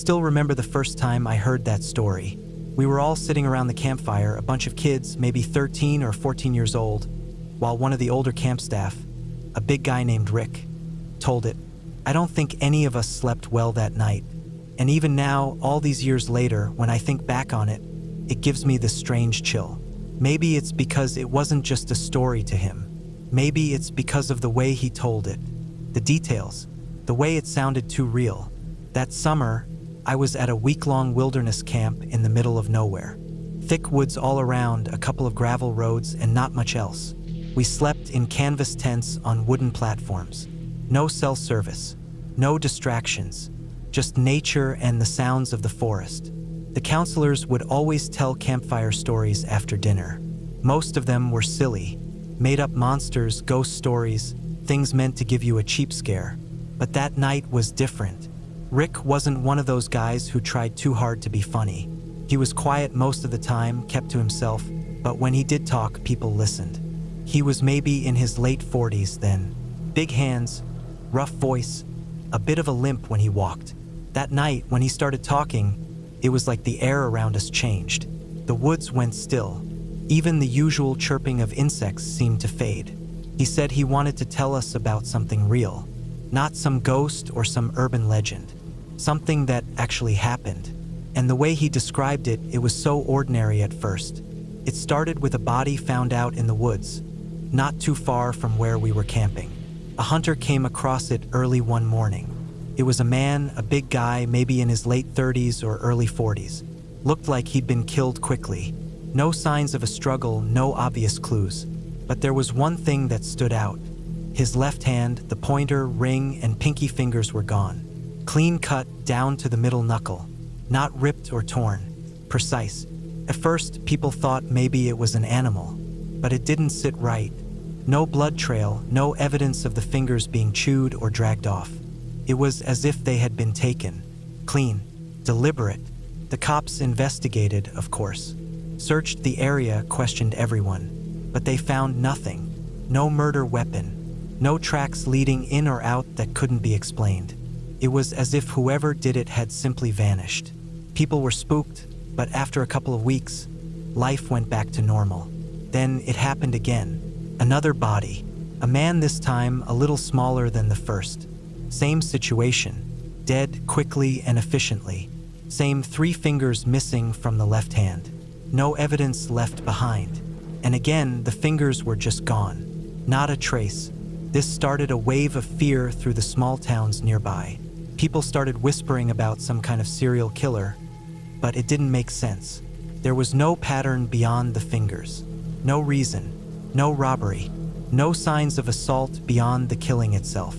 still remember the first time I heard that story. We were all sitting around the campfire, a bunch of kids, maybe 13 or 14 years old, while one of the older camp staff, a big guy named Rick, told it. I don't think any of us slept well that night. And even now, all these years later, when I think back on it, it gives me this strange chill. Maybe it's because it wasn't just a story to him. Maybe it's because of the way he told it. The details, the way it sounded too real. That summer, I was at a week-long wilderness camp in the middle of nowhere. Thick woods all around, a couple of gravel roads, and not much else. We slept in canvas tents on wooden platforms. No cell service, no distractions, just nature and the sounds of the forest. The counselors would always tell campfire stories after dinner. Most of them were silly, made-up monsters, ghost stories, things meant to give you a cheap scare. But that night was different. Rick wasn't one of those guys who tried too hard to be funny. He was quiet most of the time, kept to himself, but when he did talk, people listened. He was maybe in his late 40s then. Big hands, rough voice, a bit of a limp when he walked. That night, when he started talking, it was like the air around us changed. The woods went still. Even the usual chirping of insects seemed to fade. He said he wanted to tell us about something real, not some ghost or some urban legend, something that actually happened. And the way he described it, it was so ordinary at first. It started with a body found out in the woods, not too far from where we were camping. A hunter came across it early one morning. It was a man, a big guy, maybe in his late 30s or early 40s. Looked like he'd been killed quickly. No signs of a struggle, no obvious clues. But there was one thing that stood out. His left hand, the pointer, ring, and pinky fingers were gone. Clean cut down to the middle knuckle. Not ripped or torn. Precise. At first, people thought maybe it was an animal, but it didn't sit right. No blood trail, no evidence of the fingers being chewed or dragged off. It was as if they had been taken. Clean. Deliberate. The cops investigated, of course. Searched the area, questioned everyone. But they found nothing. No murder weapon. No tracks leading in or out that couldn't be explained. It was as if whoever did it had simply vanished. People were spooked, but after a couple of weeks, life went back to normal. Then it happened again. Another body. A man this time a little smaller than the first. Same situation. Dead quickly and efficiently. Same 3 fingers missing from the left hand. No evidence left behind. And again, the fingers were just gone. Not a trace. This started a wave of fear through the small towns nearby. People started whispering about some kind of serial killer, but it didn't make sense. There was no pattern beyond the fingers. No reason. No robbery. No signs of assault beyond the killing itself.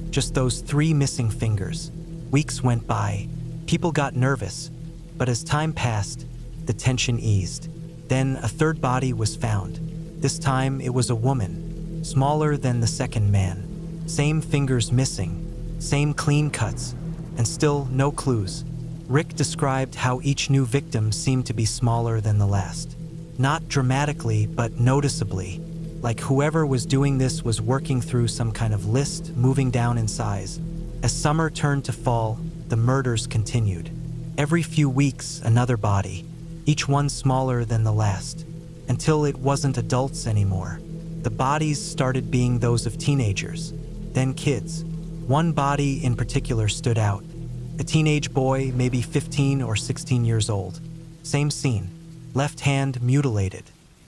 Just those 3 missing fingers. Weeks went by. People got nervous, but as time passed, the tension eased. Then a third body was found. This time it was a woman, smaller than the second man. Same fingers missing, same clean cuts, and still no clues. Rick described how each new victim seemed to be smaller than the last. Not dramatically, but noticeably. Like whoever was doing this was working through some kind of list, moving down in size. As summer turned to fall, the murders continued. Every few weeks, another body, each one smaller than the last, until it wasn't adults anymore. The bodies started being those of teenagers, then kids. One body in particular stood out. A teenage boy, maybe 15 or 16 years old. Same scene, left hand mutilated.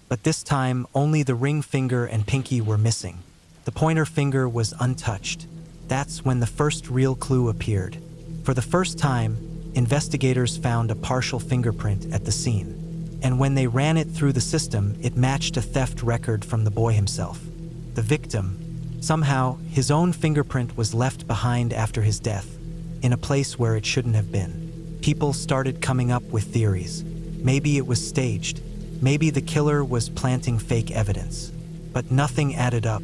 But this time, only the ring finger and pinky were missing. The pointer finger was untouched. That's when the first real clue appeared. For the first time, investigators found a partial fingerprint at the scene. And when they ran it through the system, it matched a theft record from the boy himself. The victim, somehow, his own fingerprint was left behind after his death, in a place where it shouldn't have been. People started coming up with theories. Maybe it was staged. Maybe the killer was planting fake evidence. But nothing added up.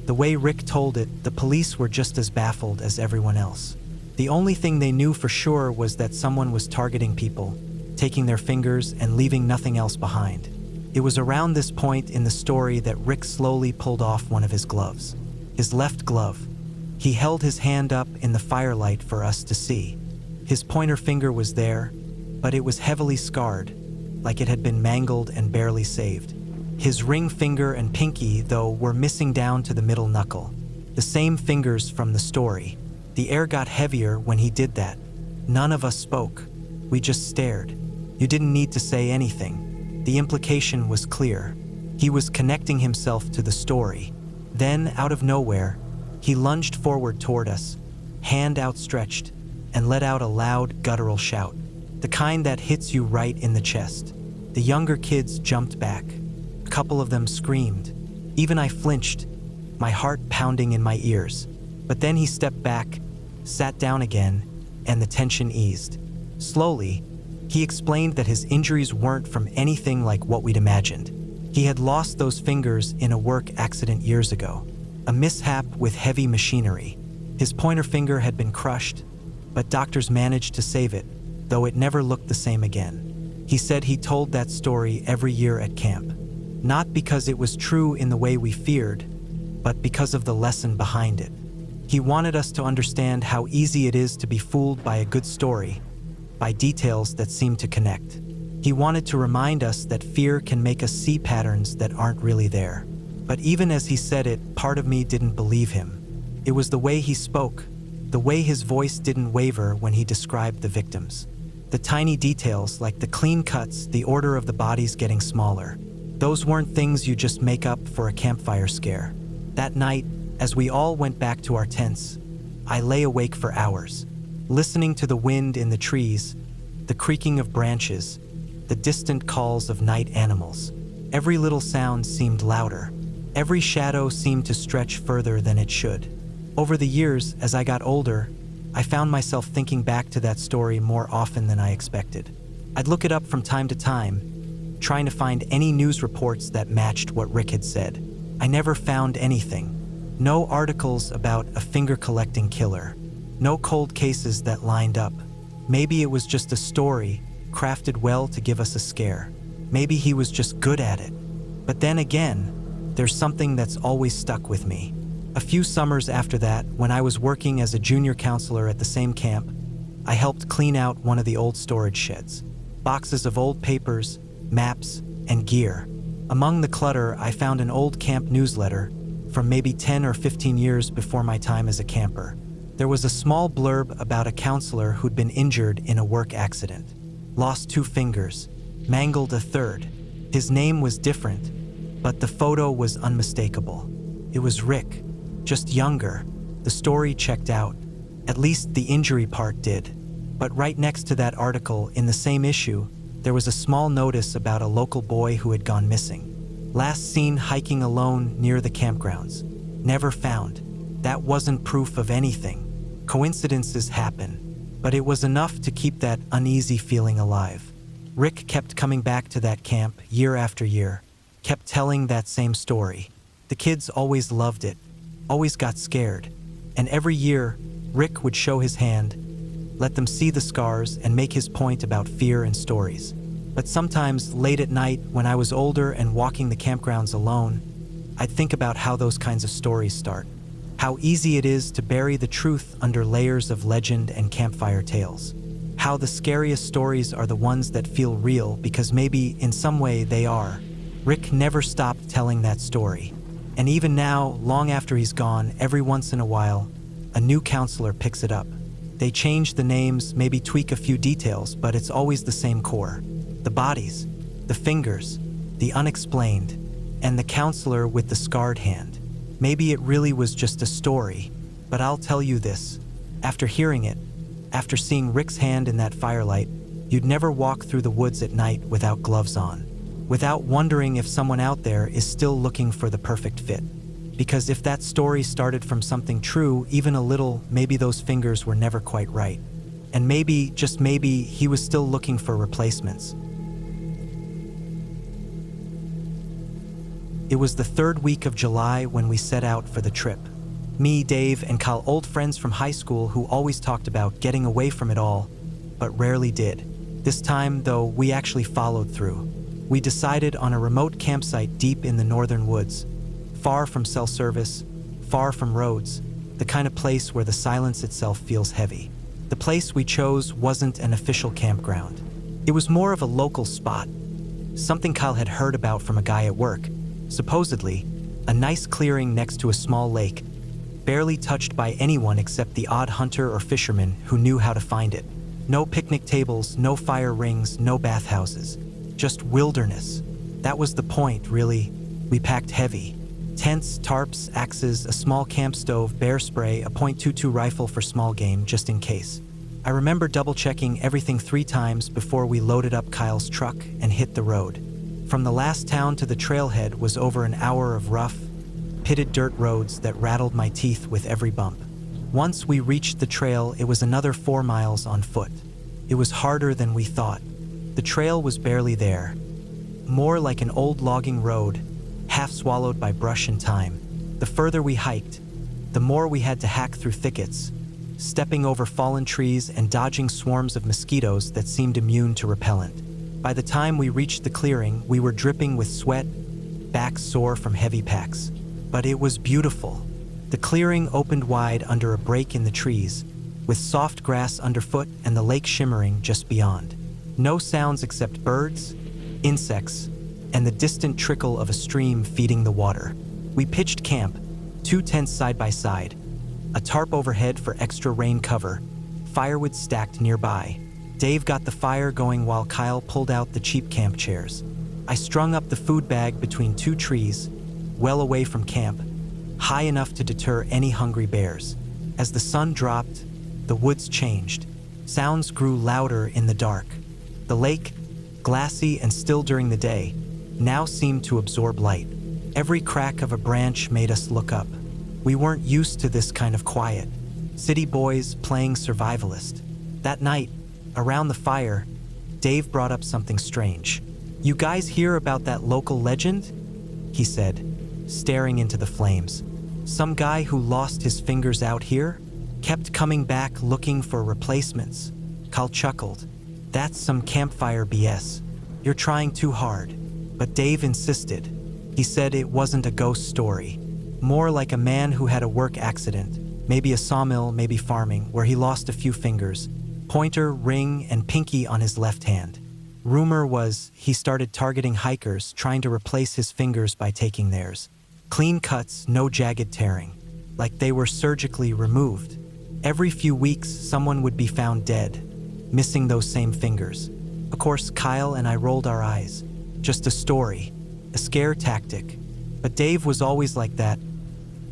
The way Rick told it, the police were just as baffled as everyone else. The only thing they knew for sure was that someone was targeting people, taking their fingers and leaving nothing else behind. It was around this point in the story that Rick slowly pulled off one of his gloves. His left glove. He held his hand up in the firelight for us to see. His pointer finger was there, but it was heavily scarred, like it had been mangled and barely saved. His ring finger and pinky, though, were missing down to the middle knuckle. The same fingers from the story. The air got heavier when he did that. None of us spoke. We just stared. You didn't need to say anything. The implication was clear. He was connecting himself to the story. Then, out of nowhere, he lunged forward toward us, hand outstretched, and let out a loud, guttural shout. The kind that hits you right in the chest. The younger kids jumped back. A couple of them screamed. Even I flinched, my heart pounding in my ears. But then he stepped back, sat down again, and the tension eased. Slowly, he explained that his injuries weren't from anything like what we'd imagined. He had lost those fingers in a work accident years ago, a mishap with heavy machinery. His pointer finger had been crushed, but doctors managed to save it, though it never looked the same again. He said he told that story every year at camp, not because it was true in the way we feared, but because of the lesson behind it. He wanted us to understand how easy it is to be fooled by a good story, by details that seem to connect. He wanted to remind us that fear can make us see patterns that aren't really there. But even as he said it, part of me didn't believe him. It was the way he spoke, the way his voice didn't waver when he described the victims. The tiny details, like the clean cuts, the order of the bodies getting smaller. Those weren't things you just make up for a campfire scare. That night, as we all went back to our tents, I lay awake for hours, listening to the wind in the trees, the creaking of branches, the distant calls of night animals. Every little sound seemed louder. Every shadow seemed to stretch further than it should. Over the years, as I got older, I found myself thinking back to that story more often than I expected. I'd look it up from time to time, trying to find any news reports that matched what Rick had said. I never found anything. No articles about a finger-collecting killer. No cold cases that lined up. Maybe it was just a story, crafted well to give us a scare. Maybe he was just good at it. But then again, there's something that's always stuck with me. A few summers after that, when I was working as a junior counselor at the same camp, I helped clean out one of the old storage sheds. Boxes of old papers, maps, and gear. Among the clutter, I found an old camp newsletter from maybe 10 or 15 years before my time as a camper. There was a small blurb about a counselor who'd been injured in a work accident. Lost 2 fingers, mangled a third. His name was different, but the photo was unmistakable. It was Rick, just younger. The story checked out. At least the injury part did. But right next to that article, in the same issue, there was a small notice about a local boy who had gone missing. Last seen hiking alone near the campgrounds. Never found. That wasn't proof of anything. Coincidences happen. But it was enough to keep that uneasy feeling alive. Rick kept coming back to that camp year after year, kept telling that same story. The kids always loved it, always got scared. And every year, Rick would show his hand, let them see the scars, and make his point about fear and stories. But sometimes, late at night, when I was older and walking the campgrounds alone, I'd think about how those kinds of stories start. How easy it is to bury the truth under layers of legend and campfire tales. How the scariest stories are the ones that feel real because maybe, in some way, they are. Rick never stopped telling that story. And even now, long after he's gone, every once in a while, a new counselor picks it up. They change the names, maybe tweak a few details, but it's always the same core. The bodies, the fingers, the unexplained, and the counselor with the scarred hand. Maybe it really was just a story, but I'll tell you this. After hearing it, after seeing Rick's hand in that firelight, you'd never walk through the woods at night without gloves on, without wondering if someone out there is still looking for the perfect fit. Because if that story started from something true, even a little, maybe those fingers were never quite right. And maybe, just maybe, he was still looking for replacements. It was the 3rd week of July when we set out for the trip. Me, Dave, and Kyle, old friends from high school who always talked about getting away from it all, but rarely did. This time, though, we actually followed through. We decided on a remote campsite deep in the northern woods, far from cell service, far from roads, the kind of place where the silence itself feels heavy. The place we chose wasn't an official campground. It was more of a local spot, something Kyle had heard about from a guy at work. Supposedly, a nice clearing next to a small lake, barely touched by anyone except the odd hunter or fisherman who knew how to find it. No picnic tables, no fire rings, no bathhouses. Just wilderness. That was the point, really. We packed heavy. Tents, tarps, axes, a small camp stove, bear spray, a .22 rifle for small game, just in case. I remember double-checking everything 3 times before we loaded up Kyle's truck and hit the road. From the last town to the trailhead was over an hour of rough, pitted dirt roads that rattled my teeth with every bump. Once we reached the trail, it was another 4 miles on foot. It was harder than we thought. The trail was barely there. More like an old logging road, half swallowed by brush and time. The further we hiked, the more we had to hack through thickets, stepping over fallen trees and dodging swarms of mosquitoes that seemed immune to repellent. By the time we reached the clearing, we were dripping with sweat, backs sore from heavy packs. But it was beautiful. The clearing opened wide under a break in the trees, with soft grass underfoot and the lake shimmering just beyond. No sounds except birds, insects, and the distant trickle of a stream feeding the water. We pitched camp, 2 tents side by side, a tarp overhead for extra rain cover, firewood stacked nearby. Dave got the fire going while Kyle pulled out the cheap camp chairs. I strung up the food bag between 2 trees, well away from camp, high enough to deter any hungry bears. As the sun dropped, the woods changed. Sounds grew louder in the dark. The lake, glassy and still during the day, now seemed to absorb light. Every crack of a branch made us look up. We weren't used to this kind of quiet. City boys playing survivalist. That night, around the fire, Dave brought up something strange. "You guys hear about that local legend?" he said, staring into the flames. "Some guy who lost his fingers out here? Kept coming back looking for replacements." Kyle chuckled. "That's some campfire BS. You're trying too hard." But Dave insisted. He said it wasn't a ghost story. More like a man who had a work accident, maybe a sawmill, maybe farming, where he lost a few fingers, pointer, ring, and pinky on his left hand. Rumor was he started targeting hikers, trying to replace his fingers by taking theirs. Clean cuts, no jagged tearing, like they were surgically removed. Every few weeks, someone would be found dead, missing those same fingers. Of course, Kyle and I rolled our eyes. Just a story, a scare tactic. But Dave was always like that.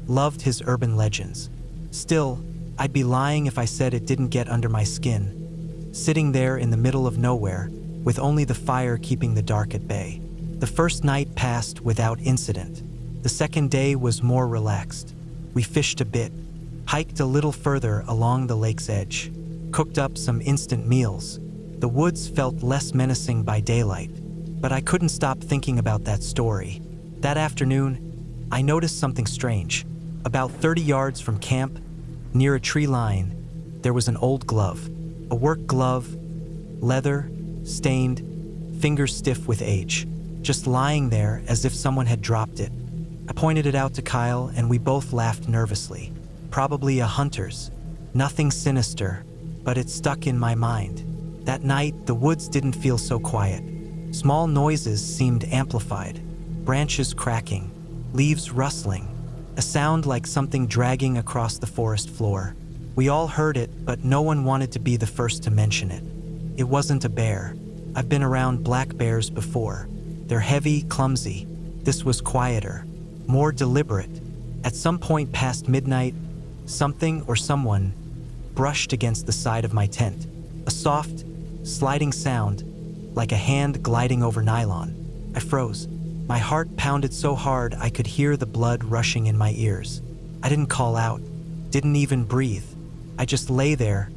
Loved his urban legends. Still, I'd be lying if I said it didn't get under my skin. Sitting there in the middle of nowhere, with only the fire keeping the dark at bay. The first night passed without incident. The second day was more relaxed. We fished a bit, hiked a little further along the lake's edge, cooked up some instant meals. The woods felt less menacing by daylight, but I couldn't stop thinking about that story. That afternoon, I noticed something strange. About 30 yards from camp, near a tree line, there was an old glove. A work glove, leather, stained, fingers stiff with age, just lying there as if someone had dropped it. I pointed it out to Kyle and we both laughed nervously. Probably a hunter's. Nothing sinister, but it stuck in my mind. That night, the woods didn't feel so quiet. Small noises seemed amplified. Branches cracking, leaves rustling, a sound like something dragging across the forest floor. We all heard it, but no one wanted to be the first to mention it. It wasn't a bear. I've been around black bears before. They're heavy, clumsy. This was quieter, more deliberate. At some point past midnight, something or someone brushed against the side of my tent. A soft, sliding sound, like a hand gliding over nylon. I froze. My heart pounded so hard I could hear the blood rushing in my ears. I didn't call out, didn't even breathe. I just lay there,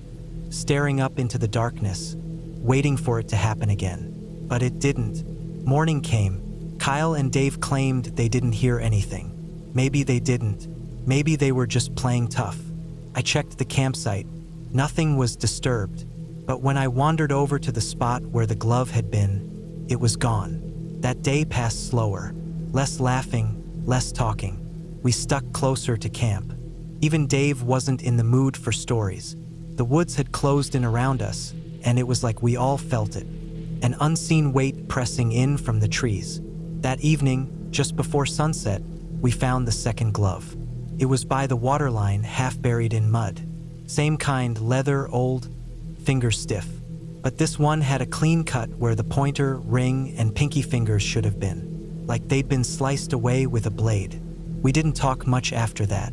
staring up into the darkness, waiting for it to happen again. But it didn't. Morning came. Kyle and Dave claimed they didn't hear anything. Maybe they didn't. Maybe they were just playing tough. I checked the campsite. Nothing was disturbed. But when I wandered over to the spot where the glove had been, it was gone. That day passed slower. Less laughing, less talking. We stuck closer to camp. Even Dave wasn't in the mood for stories. The woods had closed in around us, and it was like we all felt it. An unseen weight pressing in from the trees. That evening, just before sunset, we found the second glove. It was by the waterline, half buried in mud. Same kind, leather, old, fingers stiff. But this one had a clean cut where the pointer, ring, and pinky fingers should have been. Like they'd been sliced away with a blade. We didn't talk much after that.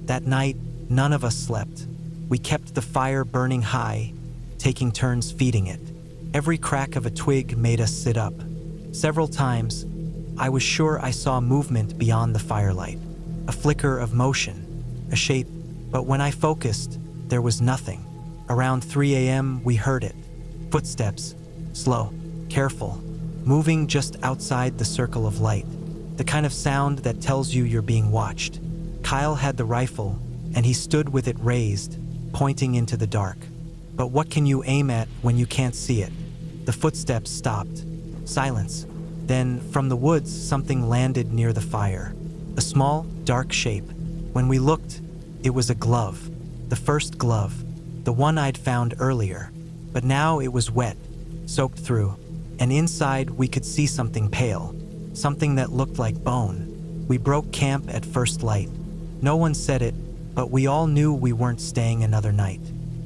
That night, none of us slept. We kept the fire burning high, taking turns feeding it. Every crack of a twig made us sit up. Several times, I was sure I saw movement beyond the firelight. A flicker of motion, a shape, but when I focused, there was nothing. Around 3 a.m., we heard it. Footsteps, slow, careful, moving just outside the circle of light. The kind of sound that tells you you're being watched. Kyle had the rifle, and he stood with it raised, pointing into the dark. But what can you aim at when you can't see it? The footsteps stopped. Silence. Then, from the woods, something landed near the fire. A small, dark shape. When we looked, it was a glove. The first glove. The one I'd found earlier. But now it was wet, soaked through. And inside, we could see something pale. Something that looked like bone. We broke camp at first light. No one said it, but we all knew we weren't staying another night.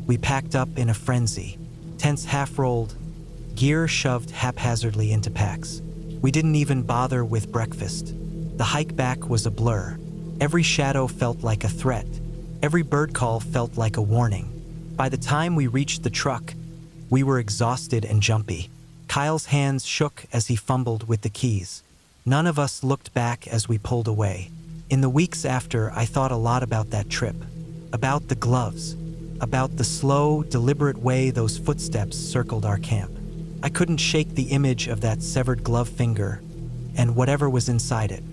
We packed up in a frenzy. Tents half-rolled, gear shoved haphazardly into packs. We didn't even bother with breakfast. The hike back was a blur. Every shadow felt like a threat. Every bird call felt like a warning. By the time we reached the truck, we were exhausted and jumpy. Kyle's hands shook as he fumbled with the keys. None of us looked back as we pulled away. In the weeks after, I thought a lot about that trip. About the gloves. About the slow, deliberate way those footsteps circled our camp. I couldn't shake the image of that severed glove finger and whatever was inside it.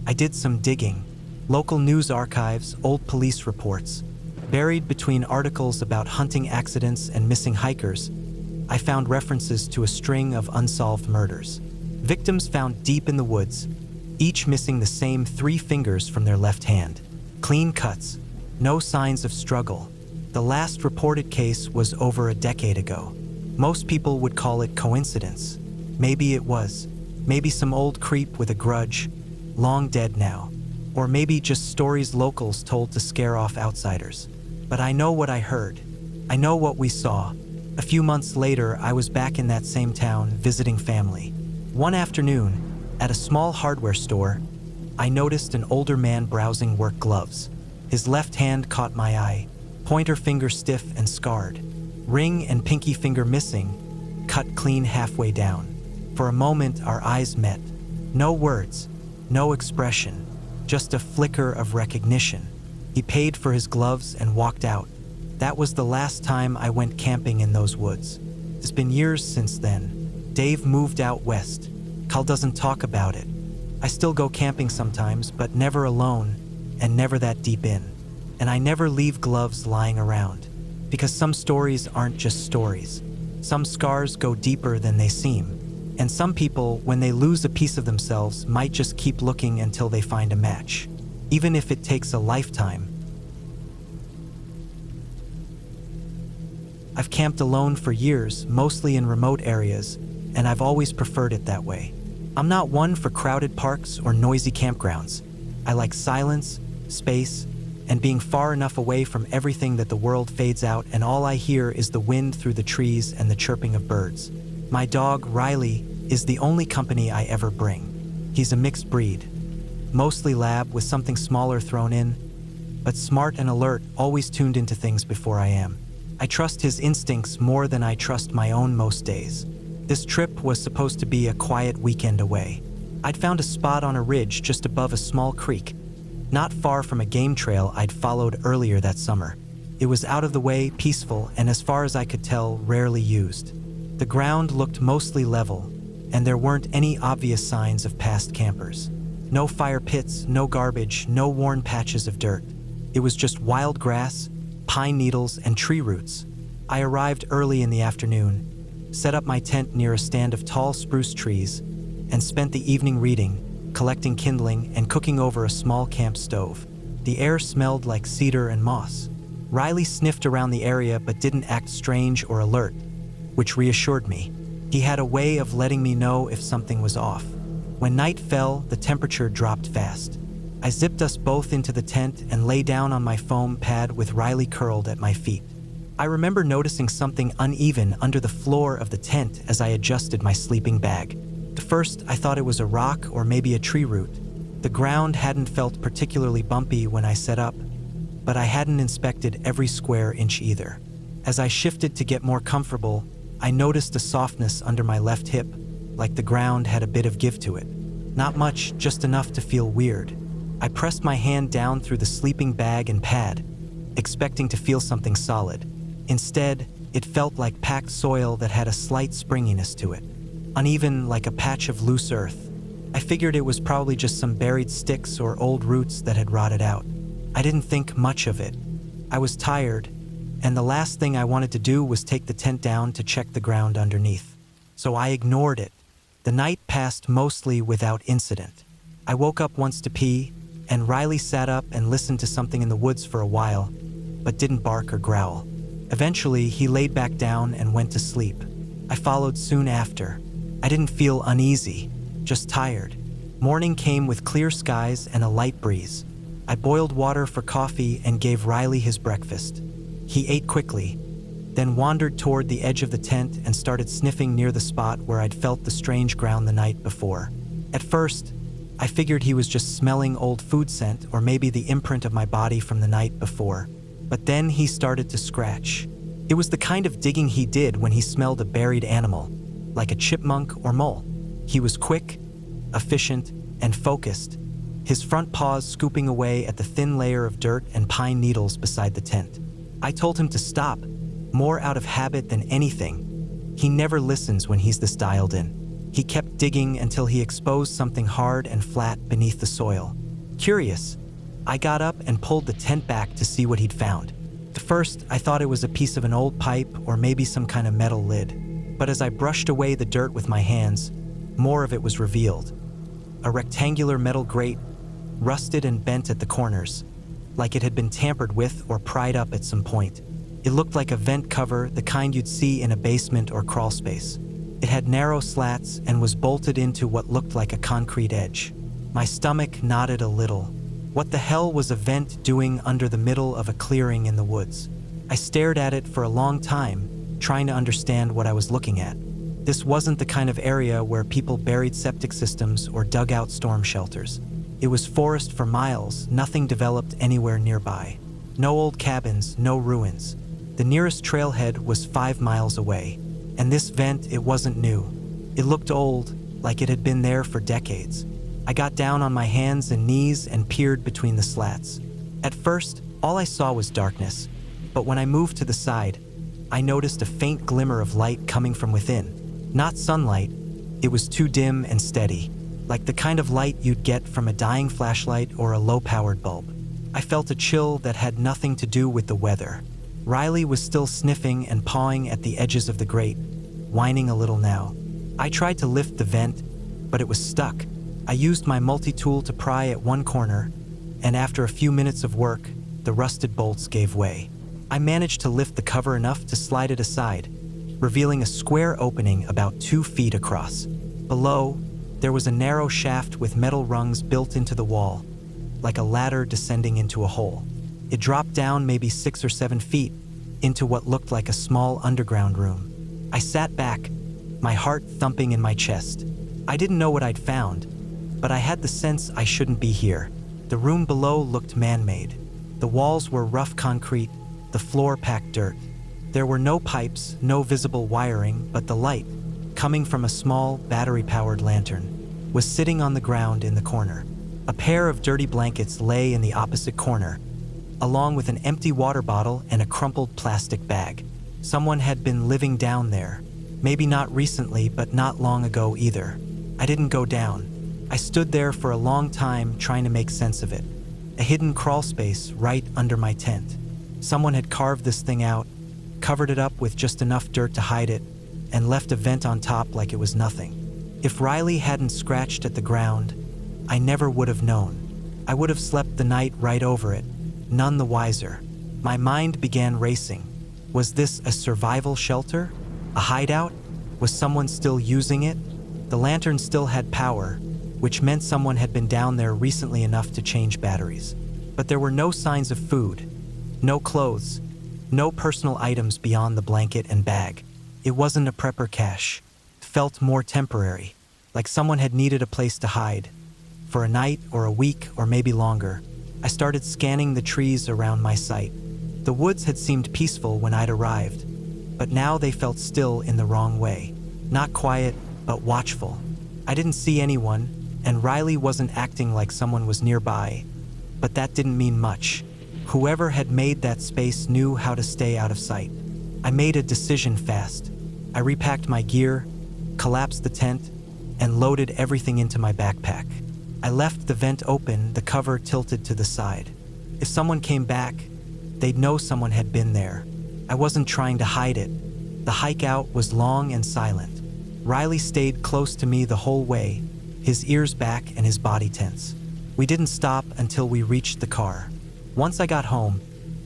I did some digging. Local news archives, old police reports. Buried between articles about hunting accidents and missing hikers, I found references to a string of unsolved murders. Victims found deep in the woods, each missing the same 3 fingers from their left hand. Clean cuts, no signs of struggle. The last reported case was over a decade ago. Most people would call it coincidence. Maybe it was. Maybe some old creep with a grudge, long dead now. Or maybe just stories locals told to scare off outsiders. But I know what I heard. I know what we saw. A few months later, I was back in that same town, visiting family. One afternoon, at a small hardware store, I noticed an older man browsing work gloves. His left hand caught my eye, pointer finger stiff and scarred. Ring and pinky finger missing, cut clean halfway down. For a moment, our eyes met. No words, no expression, just a flicker of recognition. He paid for his gloves and walked out. That was the last time I went camping in those woods. It's been years since then. Dave moved out west. Kyle doesn't talk about it. I still go camping sometimes, but never alone, and never that deep in. And I never leave gloves lying around. Because some stories aren't just stories. Some scars go deeper than they seem. And some people, when they lose a piece of themselves, might just keep looking until they find a match. Even if it takes a lifetime. I've camped alone for years, mostly in remote areas, and I've always preferred it that way. I'm not one for crowded parks or noisy campgrounds. I like silence, space, and being far enough away from everything that the world fades out and all I hear is the wind through the trees and the chirping of birds. My dog, Riley, is the only company I ever bring. He's a mixed breed. Mostly lab with something smaller thrown in, but smart and alert, always tuned into things before I am. I trust his instincts more than I trust my own most days. This trip was supposed to be a quiet weekend away. I'd found a spot on a ridge just above a small creek, not far from a game trail I'd followed earlier that summer. It was out of the way, peaceful, and as far as I could tell, rarely used. The ground looked mostly level, and there weren't any obvious signs of past campers. No fire pits, no garbage, no worn patches of dirt. It was just wild grass, pine needles, and tree roots. I arrived early in the afternoon, set up my tent near a stand of tall spruce trees, and spent the evening reading, collecting kindling, and cooking over a small camp stove. The air smelled like cedar and moss. Riley sniffed around the area but didn't act strange or alert, which reassured me. He had a way of letting me know if something was off. When night fell, the temperature dropped fast. I zipped us both into the tent and lay down on my foam pad with Riley curled at my feet. I remember noticing something uneven under the floor of the tent as I adjusted my sleeping bag. At first, I thought it was a rock or maybe a tree root. The ground hadn't felt particularly bumpy when I set up, but I hadn't inspected every square inch either. As I shifted to get more comfortable, I noticed a softness under my left hip, like the ground had a bit of give to it. Not much, just enough to feel weird. I pressed my hand down through the sleeping bag and pad, expecting to feel something solid. Instead, it felt like packed soil that had a slight springiness to it, uneven like a patch of loose earth. I figured it was probably just some buried sticks or old roots that had rotted out. I didn't think much of it. I was tired, and the last thing I wanted to do was take the tent down to check the ground underneath. So I ignored it. The night passed mostly without incident. I woke up once to pee, and Riley sat up and listened to something in the woods for a while, but didn't bark or growl. Eventually, he laid back down and went to sleep. I followed soon after. I didn't feel uneasy, just tired. Morning came with clear skies and a light breeze. I boiled water for coffee and gave Riley his breakfast. He ate quickly, then wandered toward the edge of the tent and started sniffing near the spot where I'd felt the strange ground the night before. At first, I figured he was just smelling old food scent or maybe the imprint of my body from the night before. But then he started to scratch. It was the kind of digging he did when he smelled a buried animal, like a chipmunk or mole. He was quick, efficient, and focused, his front paws scooping away at the thin layer of dirt and pine needles beside the tent. I told him to stop, more out of habit than anything. He never listens when he's this dialed in. He kept digging until he exposed something hard and flat beneath the soil. Curious, I got up and pulled the tent back to see what he'd found. At first, I thought it was a piece of an old pipe or maybe some kind of metal lid. But as I brushed away the dirt with my hands, more of it was revealed. A rectangular metal grate, rusted and bent at the corners, like it had been tampered with or pried up at some point. It looked like a vent cover, the kind you'd see in a basement or crawl space. It had narrow slats and was bolted into what looked like a concrete edge. My stomach knotted a little. What the hell was a vent doing under the middle of a clearing in the woods? I stared at it for a long time, trying to understand what I was looking at. This wasn't the kind of area where people buried septic systems or dug out storm shelters. It was forest for miles, nothing developed anywhere nearby. No old cabins, no ruins. The nearest trailhead was 5 miles away. And this vent, it wasn't new. It looked old, like it had been there for decades. I got down on my hands and knees and peered between the slats. At first, all I saw was darkness, but when I moved to the side, I noticed a faint glimmer of light coming from within. Not sunlight, it was too dim and steady, like the kind of light you'd get from a dying flashlight or a low-powered bulb. I felt a chill that had nothing to do with the weather. Riley was still sniffing and pawing at the edges of the grate, whining a little now. I tried to lift the vent, but it was stuck. I used my multi-tool to pry at one corner, and after a few minutes of work, the rusted bolts gave way. I managed to lift the cover enough to slide it aside, revealing a square opening about 2 feet across. Below, there was a narrow shaft with metal rungs built into the wall, like a ladder descending into a hole. It dropped down maybe 6 or 7 feet into what looked like a small underground room. I sat back, my heart thumping in my chest. I didn't know what I'd found, but I had the sense I shouldn't be here. The room below looked man-made. The walls were rough concrete, the floor packed dirt. There were no pipes, no visible wiring, but the light, coming from a small, battery-powered lantern, was sitting on the ground in the corner. A pair of dirty blankets lay in the opposite corner, along with an empty water bottle and a crumpled plastic bag. Someone had been living down there. Maybe not recently, but not long ago either. I didn't go down. I stood there for a long time trying to make sense of it. A hidden crawl space right under my tent. Someone had carved this thing out, covered it up with just enough dirt to hide it, and left a vent on top like it was nothing. If Riley hadn't scratched at the ground, I never would have known. I would have slept the night right over it, none the wiser. My mind began racing. Was this a survival shelter? A hideout? Was someone still using it? The lantern still had power, which meant someone had been down there recently enough to change batteries. But there were no signs of food, no clothes, no personal items beyond the blanket and bag. It wasn't a prepper cache. It felt more temporary, like someone had needed a place to hide. For a night or a week or maybe longer, I started scanning the trees around my site. The woods had seemed peaceful when I'd arrived, but now they felt still in the wrong way. Not quiet, but watchful. I didn't see anyone, and Riley wasn't acting like someone was nearby, but that didn't mean much. Whoever had made that space knew how to stay out of sight. I made a decision fast. I repacked my gear, collapsed the tent, and loaded everything into my backpack. I left the vent open, the cover tilted to the side. If someone came back, they'd know someone had been there. I wasn't trying to hide it. The hike out was long and silent. Riley stayed close to me the whole way, his ears back and his body tense. We didn't stop until we reached the car. Once I got home,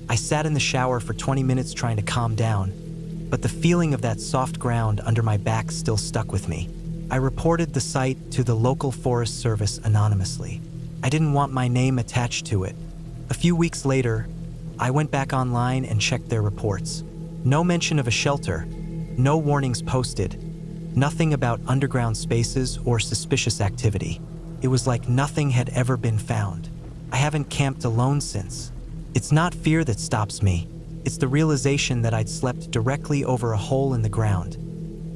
I sat in the shower for 20 minutes trying to calm down, but the feeling of that soft ground under my back still stuck with me. I reported the site to the local Forest Service anonymously. I didn't want my name attached to it. A few weeks later, I went back online and checked their reports. No mention of a shelter, no warnings posted, nothing about underground spaces or suspicious activity. It was like nothing had ever been found. I haven't camped alone since. It's not fear that stops me. It's the realization that I'd slept directly over a hole in the ground.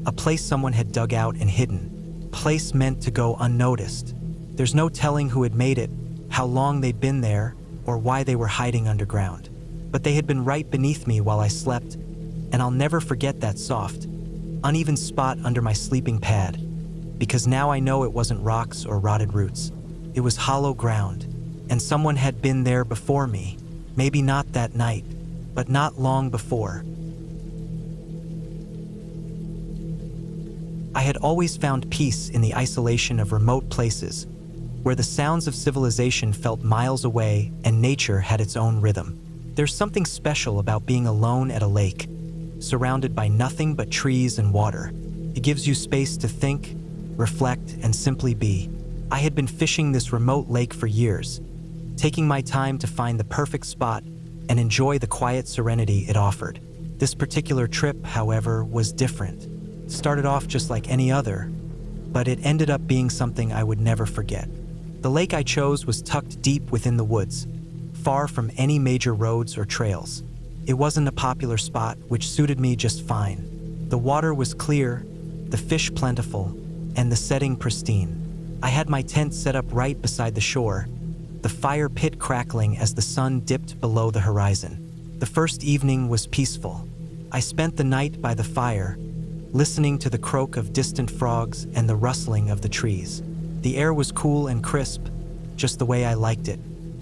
A place someone had dug out and hidden. Place meant to go unnoticed. There's no telling who had made it, how long they'd been there, or why they were hiding underground. But they had been right beneath me while I slept, and I'll never forget that soft, uneven spot under my sleeping pad, because now I know it wasn't rocks or rotted roots. It was hollow ground, and someone had been there before me. Maybe not that night, but not long before. I had always found peace in the isolation of remote places, where the sounds of civilization felt miles away and nature had its own rhythm. There's something special about being alone at a lake, surrounded by nothing but trees and water. It gives you space to think, reflect, and simply be. I had been fishing this remote lake for years, taking my time to find the perfect spot and enjoy the quiet serenity it offered. This particular trip, however, was different. It started off just like any other, but it ended up being something I would never forget. The lake I chose was tucked deep within the woods, far from any major roads or trails. It wasn't a popular spot, which suited me just fine. The water was clear, the fish plentiful, and the setting pristine. I had my tent set up right beside the shore, the fire pit crackling as the sun dipped below the horizon. The first evening was peaceful. I spent the night by the fire, listening to the croak of distant frogs and the rustling of the trees. The air was cool and crisp, just the way I liked it.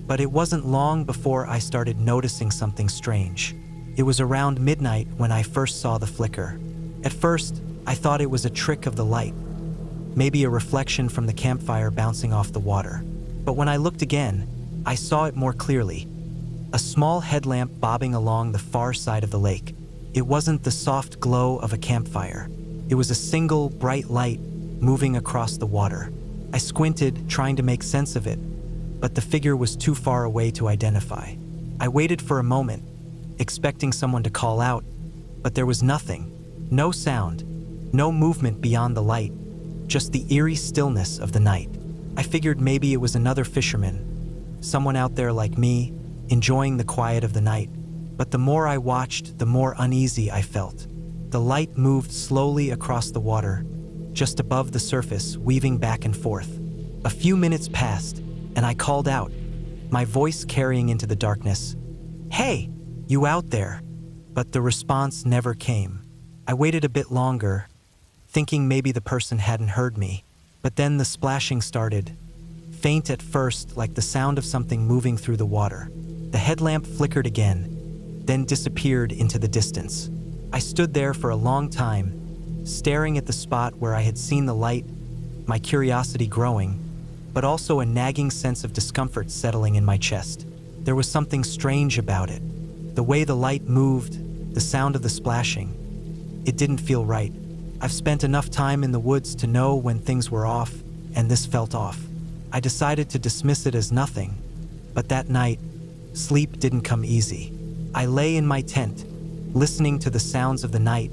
But it wasn't long before I started noticing something strange. It was around midnight when I first saw the flicker. At first, I thought it was a trick of the light, maybe a reflection from the campfire bouncing off the water. But when I looked again, I saw it more clearly. A small headlamp bobbing along the far side of the lake. It wasn't the soft glow of a campfire. It was a single, bright light moving across the water. I squinted, trying to make sense of it, but the figure was too far away to identify. I waited for a moment, expecting someone to call out, but there was nothing. No sound, no movement beyond the light, just the eerie stillness of the night. I figured maybe it was another fisherman, someone out there like me, enjoying the quiet of the night. But the more I watched, the more uneasy I felt. The light moved slowly across the water, just above the surface, weaving back and forth. A few minutes passed, and I called out, my voice carrying into the darkness, "Hey, you out there?" But the response never came. I waited a bit longer, thinking maybe the person hadn't heard me. But then the splashing started, faint at first, like the sound of something moving through the water. The headlamp flickered again, then disappeared into the distance. I stood there for a long time, staring at the spot where I had seen the light, my curiosity growing, but also a nagging sense of discomfort settling in my chest. There was something strange about it. The way the light moved, the sound of the splashing, it didn't feel right. I've spent enough time in the woods to know when things were off, and this felt off. I decided to dismiss it as nothing, but that night, sleep didn't come easy. I lay in my tent, listening to the sounds of the night,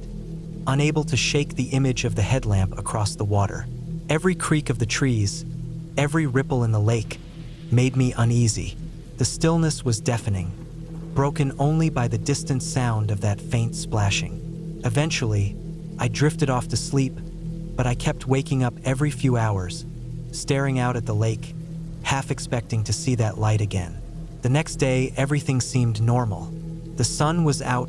unable to shake the image of the headlamp across the water. Every creak of the trees, every ripple in the lake, made me uneasy. The stillness was deafening, broken only by the distant sound of that faint splashing. Eventually, I drifted off to sleep, but I kept waking up every few hours, staring out at the lake, half expecting to see that light again. The next day, everything seemed normal. The sun was out,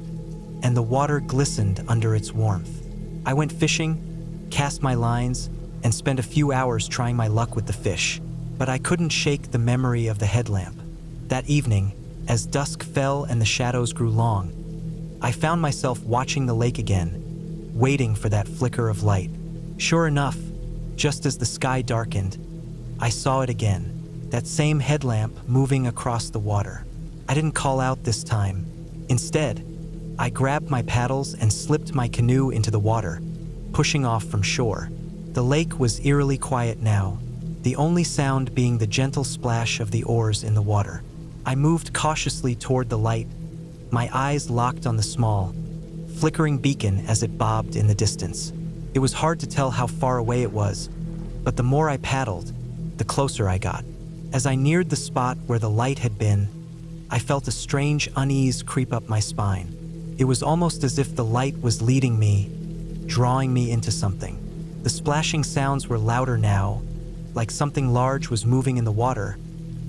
and the water glistened under its warmth. I went fishing, cast my lines, and spent a few hours trying my luck with the fish, but I couldn't shake the memory of the headlamp. That evening, as dusk fell and the shadows grew long, I found myself watching the lake again, waiting for that flicker of light. Sure enough, just as the sky darkened, I saw it again, that same headlamp moving across the water. I didn't call out this time. Instead, I grabbed my paddles and slipped my canoe into the water, pushing off from shore. The lake was eerily quiet now, the only sound being the gentle splash of the oars in the water. I moved cautiously toward the light, my eyes locked on the small, flickering beacon as it bobbed in the distance. It was hard to tell how far away it was, but the more I paddled, the closer I got. As I neared the spot where the light had been, I felt a strange unease creep up my spine. It was almost as if the light was leading me, drawing me into something. The splashing sounds were louder now, like something large was moving in the water,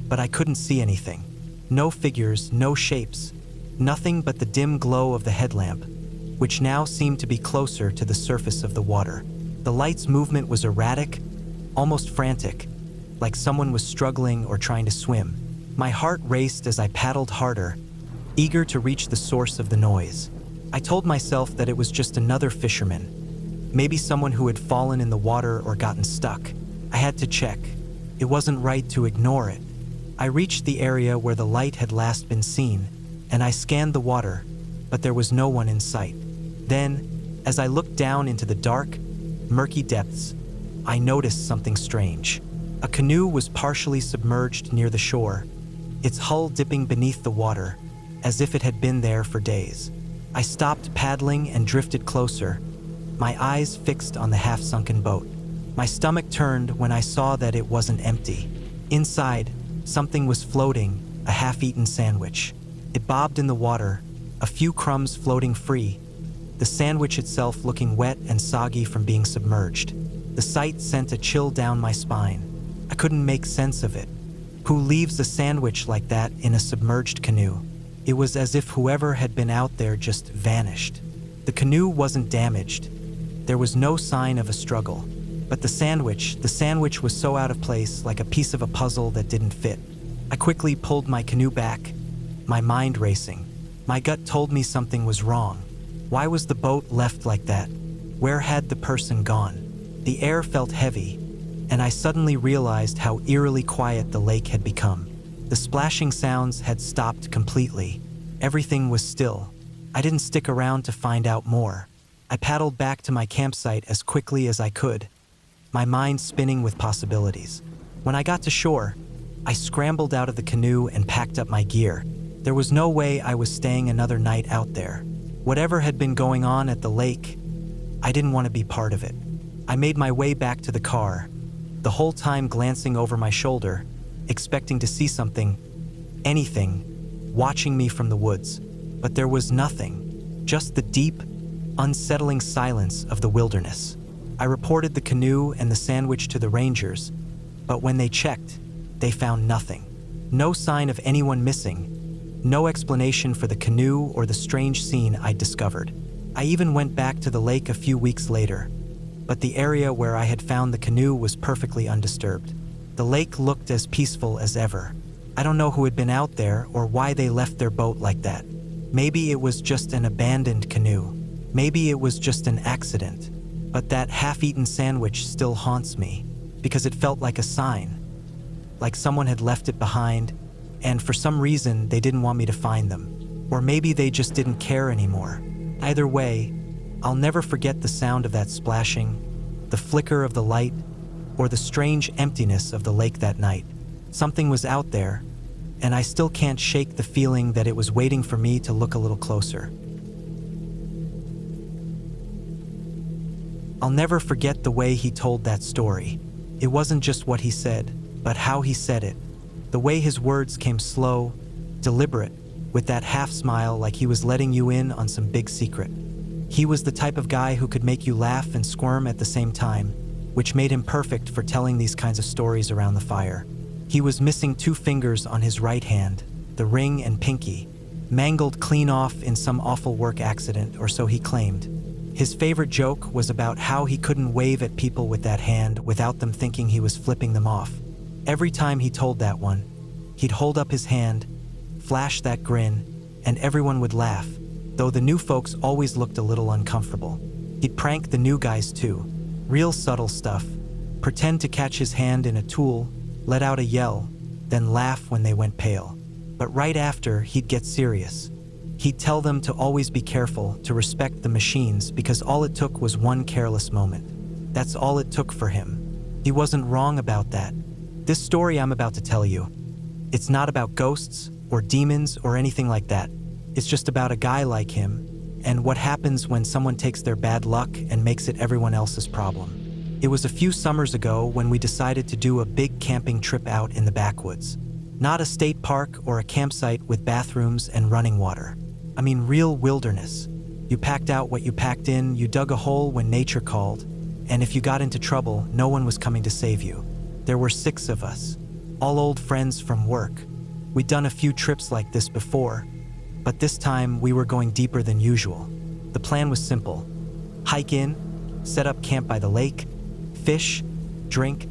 but I couldn't see anything. No figures, no shapes, nothing but the dim glow of the headlamp, which now seemed to be closer to the surface of the water. The light's movement was erratic, almost frantic, like someone was struggling or trying to swim. My heart raced as I paddled harder, eager to reach the source of the noise. I told myself that it was just another fisherman, maybe someone who had fallen in the water or gotten stuck. I had to check. It wasn't right to ignore it. I reached the area where the light had last been seen, and I scanned the water, but there was no one in sight. Then, as I looked down into the dark, murky depths, I noticed something strange. A canoe was partially submerged near the shore, its hull dipping beneath the water, as if it had been there for days. I stopped paddling and drifted closer, my eyes fixed on the half-sunken boat. My stomach turned when I saw that it wasn't empty. Inside, something was floating, a half-eaten sandwich. It bobbed in the water, a few crumbs floating free, the sandwich itself looking wet and soggy from being submerged. The sight sent a chill down my spine. I couldn't make sense of it. Who leaves a sandwich like that in a submerged canoe? It was as if whoever had been out there just vanished. The canoe wasn't damaged. There was no sign of a struggle. But the sandwich was so out of place, like a piece of a puzzle that didn't fit. I quickly pulled my canoe back, my mind racing. My gut told me something was wrong. Why was the boat left like that? Where had the person gone? The air felt heavy, and I suddenly realized how eerily quiet the lake had become. The splashing sounds had stopped completely. Everything was still. I didn't stick around to find out more. I paddled back to my campsite as quickly as I could, my mind spinning with possibilities. When I got to shore, I scrambled out of the canoe and packed up my gear. There was no way I was staying another night out there. Whatever had been going on at the lake, I didn't want to be part of it. I made my way back to the car, the whole time glancing over my shoulder, expecting to see something, anything, watching me from the woods. But there was nothing, just the deep, unsettling silence of the wilderness. I reported the canoe and the sandwich to the rangers, but when they checked, they found nothing. No sign of anyone missing, no explanation for the canoe or the strange scene I'd discovered. I even went back to the lake a few weeks later, but the area where I had found the canoe was perfectly undisturbed. The lake looked as peaceful as ever. I don't know who had been out there or why they left their boat like that. Maybe it was just an abandoned canoe. Maybe it was just an accident. But that half-eaten sandwich still haunts me, because it felt like a sign, like someone had left it behind, and for some reason they didn't want me to find them. Or maybe they just didn't care anymore. Either way, I'll never forget the sound of that splashing, the flicker of the light, or the strange emptiness of the lake that night. Something was out there, and I still can't shake the feeling that it was waiting for me to look a little closer. I'll never forget the way he told that story. It wasn't just what he said, but how he said it. The way his words came slow, deliberate, with that half smile like he was letting you in on some big secret. He was the type of guy who could make you laugh and squirm at the same time, which made him perfect for telling these kinds of stories around the fire. He was missing 2 fingers on his right hand, the ring and pinky, mangled clean off in some awful work accident, or so he claimed. His favorite joke was about how he couldn't wave at people with that hand without them thinking he was flipping them off. Every time he told that one, he'd hold up his hand, flash that grin, and everyone would laugh, though the new folks always looked a little uncomfortable. He'd prank the new guys too. Real subtle stuff. Pretend to catch his hand in a tool, let out a yell, then laugh when they went pale. But right after, he'd get serious. He'd tell them to always be careful, to respect the machines, because all it took was one careless moment. That's all it took for him. He wasn't wrong about that. This story I'm about to tell you, it's not about ghosts or demons or anything like that. It's just about a guy like him and what happens when someone takes their bad luck and makes it everyone else's problem. It was a few summers ago when we decided to do a big camping trip out in the backwoods. Not a state park or a campsite with bathrooms and running water. I mean real wilderness. You packed out what you packed in, you dug a hole when nature called, and if you got into trouble, no one was coming to save you. There were 6 of us, all old friends from work. We'd done a few trips like this before, but this time we were going deeper than usual. The plan was simple. Hike in, set up camp by the lake, fish, drink,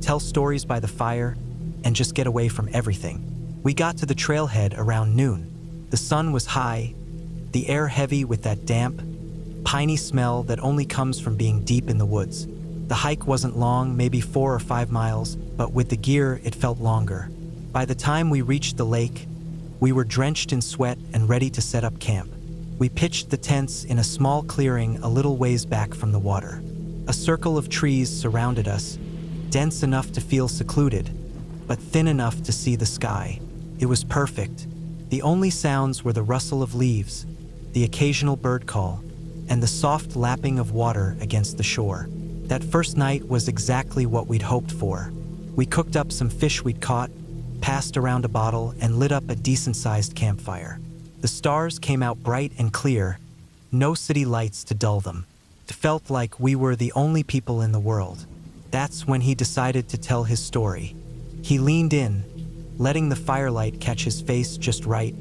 tell stories by the fire, and just get away from everything. We got to the trailhead around noon. The sun was high, the air heavy with that damp, piney smell that only comes from being deep in the woods. The hike wasn't long, maybe 4 or 5 miles, but with the gear, it felt longer. By the time we reached the lake, we were drenched in sweat and ready to set up camp. We pitched the tents in a small clearing a little ways back from the water. A circle of trees surrounded us, dense enough to feel secluded, but thin enough to see the sky. It was perfect. The only sounds were the rustle of leaves, the occasional bird call, and the soft lapping of water against the shore. That first night was exactly what we'd hoped for. We cooked up some fish we'd caught, passed around a bottle, and lit up a decent-sized campfire. The stars came out bright and clear, no city lights to dull them. It felt like we were the only people in the world. That's when he decided to tell his story. He leaned in, letting the firelight catch his face just right,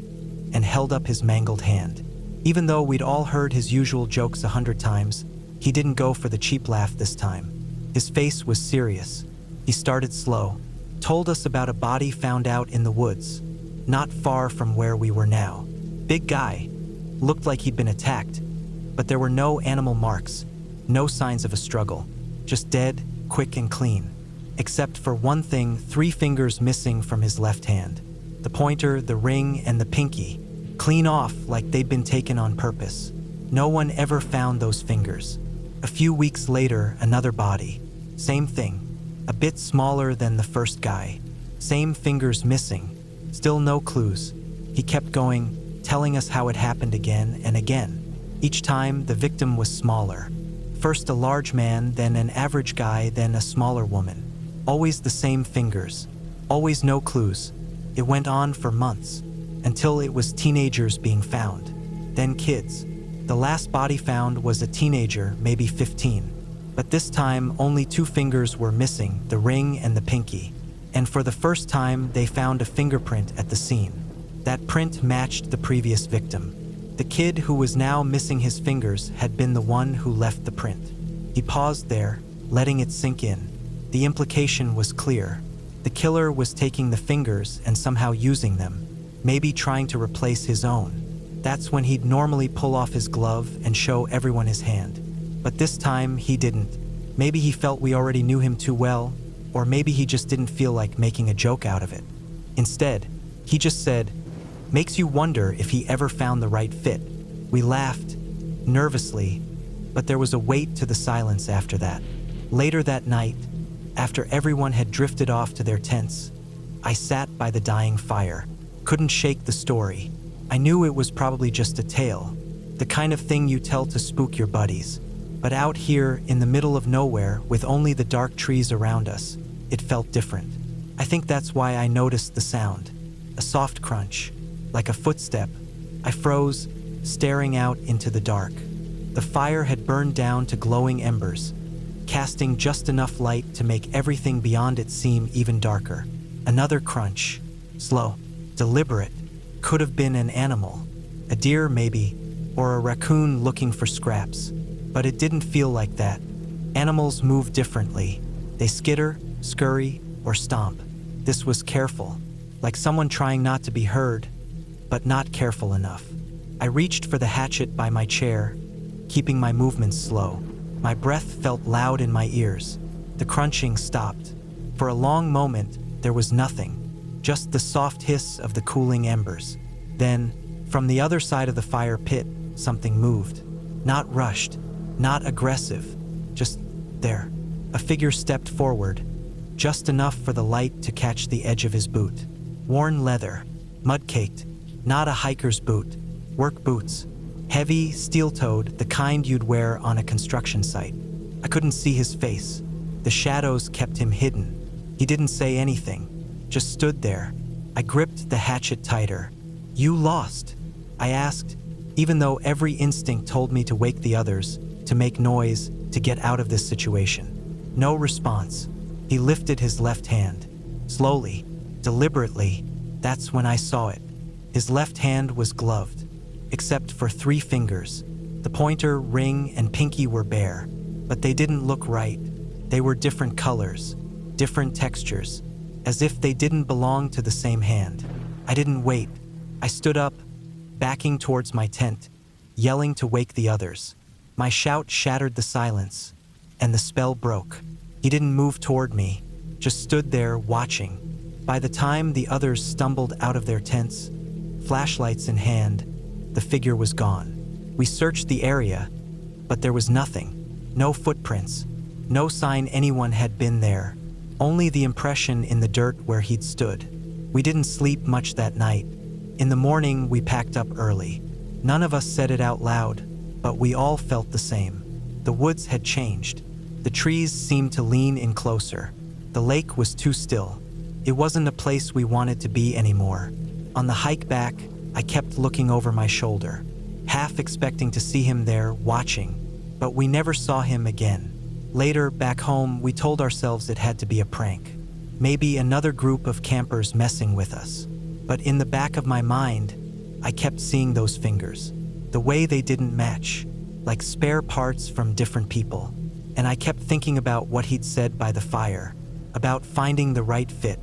and held up his mangled hand. Even though we'd all heard his usual jokes 100 times, he didn't go for the cheap laugh this time. His face was serious. He started slow, told us about a body found out in the woods, not far from where we were now. Big guy, looked like he'd been attacked, but there were no animal marks, no signs of a struggle, just dead, quick and clean. Except for one thing, 3 fingers missing from his left hand. The pointer, the ring, and the pinky, clean off like they'd been taken on purpose. No one ever found those fingers. A few weeks later, another body. Same thing. A bit smaller than the first guy. Same fingers missing. Still no clues. He kept going, telling us how it happened again and again. Each time, the victim was smaller. First a large man, then an average guy, then a smaller woman. Always the same fingers. Always no clues. It went on for months, until it was teenagers being found. Then kids. The last body found was a teenager, maybe 15. But this time, only 2 fingers were missing, the ring and the pinky. And for the first time, they found a fingerprint at the scene. That print matched the previous victim. The kid who was now missing his fingers had been the one who left the print. He paused there, letting it sink in. The implication was clear. The killer was taking the fingers and somehow using them, maybe trying to replace his own. That's when he'd normally pull off his glove and show everyone his hand. But this time, he didn't. Maybe he felt we already knew him too well, or maybe he just didn't feel like making a joke out of it. Instead, he just said, Makes you wonder if he ever found the right fit. We laughed, nervously, but there was a weight to the silence after that. Later that night, after everyone had drifted off to their tents, I sat by the dying fire. Couldn't shake the story. I knew it was probably just a tale, the kind of thing you tell to spook your buddies. But out here, in the middle of nowhere, with only the dark trees around us, it felt different. I think that's why I noticed the sound. A soft crunch, like a footstep. I froze, staring out into the dark. The fire had burned down to glowing embers, casting just enough light to make everything beyond it seem even darker. Another crunch, slow, deliberate. Could have been an animal, a deer maybe, or a raccoon looking for scraps. But it didn't feel like that. Animals move differently. They skitter, scurry, or stomp. This was careful, like someone trying not to be heard, but not careful enough. I reached for the hatchet by my chair, keeping my movements slow. My breath felt loud in my ears. The crunching stopped. For a long moment, there was nothing, just the soft hiss of the cooling embers. Then, from the other side of the fire pit, something moved. Not rushed, not aggressive, just there. A figure stepped forward, just enough for the light to catch the edge of his boot. Worn leather, mud-caked, not a hiker's boot, work boots. Heavy, steel-toed, the kind you'd wear on a construction site. I couldn't see his face. The shadows kept him hidden. He didn't say anything, just stood there. I gripped the hatchet tighter. "You lost?" I asked, even though every instinct told me to wake the others, to make noise, to get out of this situation. No response. He lifted his left hand. Slowly, deliberately. That's when I saw it. His left hand was gloved, except for 3 fingers. The pointer, ring, and pinky were bare, but they didn't look right. They were different colors, different textures, as if they didn't belong to the same hand. I didn't wait. I stood up, backing towards my tent, yelling to wake the others. My shout shattered the silence, and the spell broke. He didn't move toward me, just stood there watching. By the time the others stumbled out of their tents, flashlights in hand, the figure was gone. We searched the area, but there was nothing. No footprints, no sign anyone had been there, only the impression in the dirt where he'd stood. We didn't sleep much that night. In the morning, we packed up early. None of us said it out loud, but we all felt the same. The woods had changed. The trees seemed to lean in closer. The lake was too still. It wasn't a place we wanted to be anymore. On the hike back, I kept looking over my shoulder, half expecting to see him there, watching, but we never saw him again. Later, back home, we told ourselves it had to be a prank. Maybe another group of campers messing with us. But in the back of my mind, I kept seeing those fingers, the way they didn't match, like spare parts from different people. And I kept thinking about what he'd said by the fire, about finding the right fit.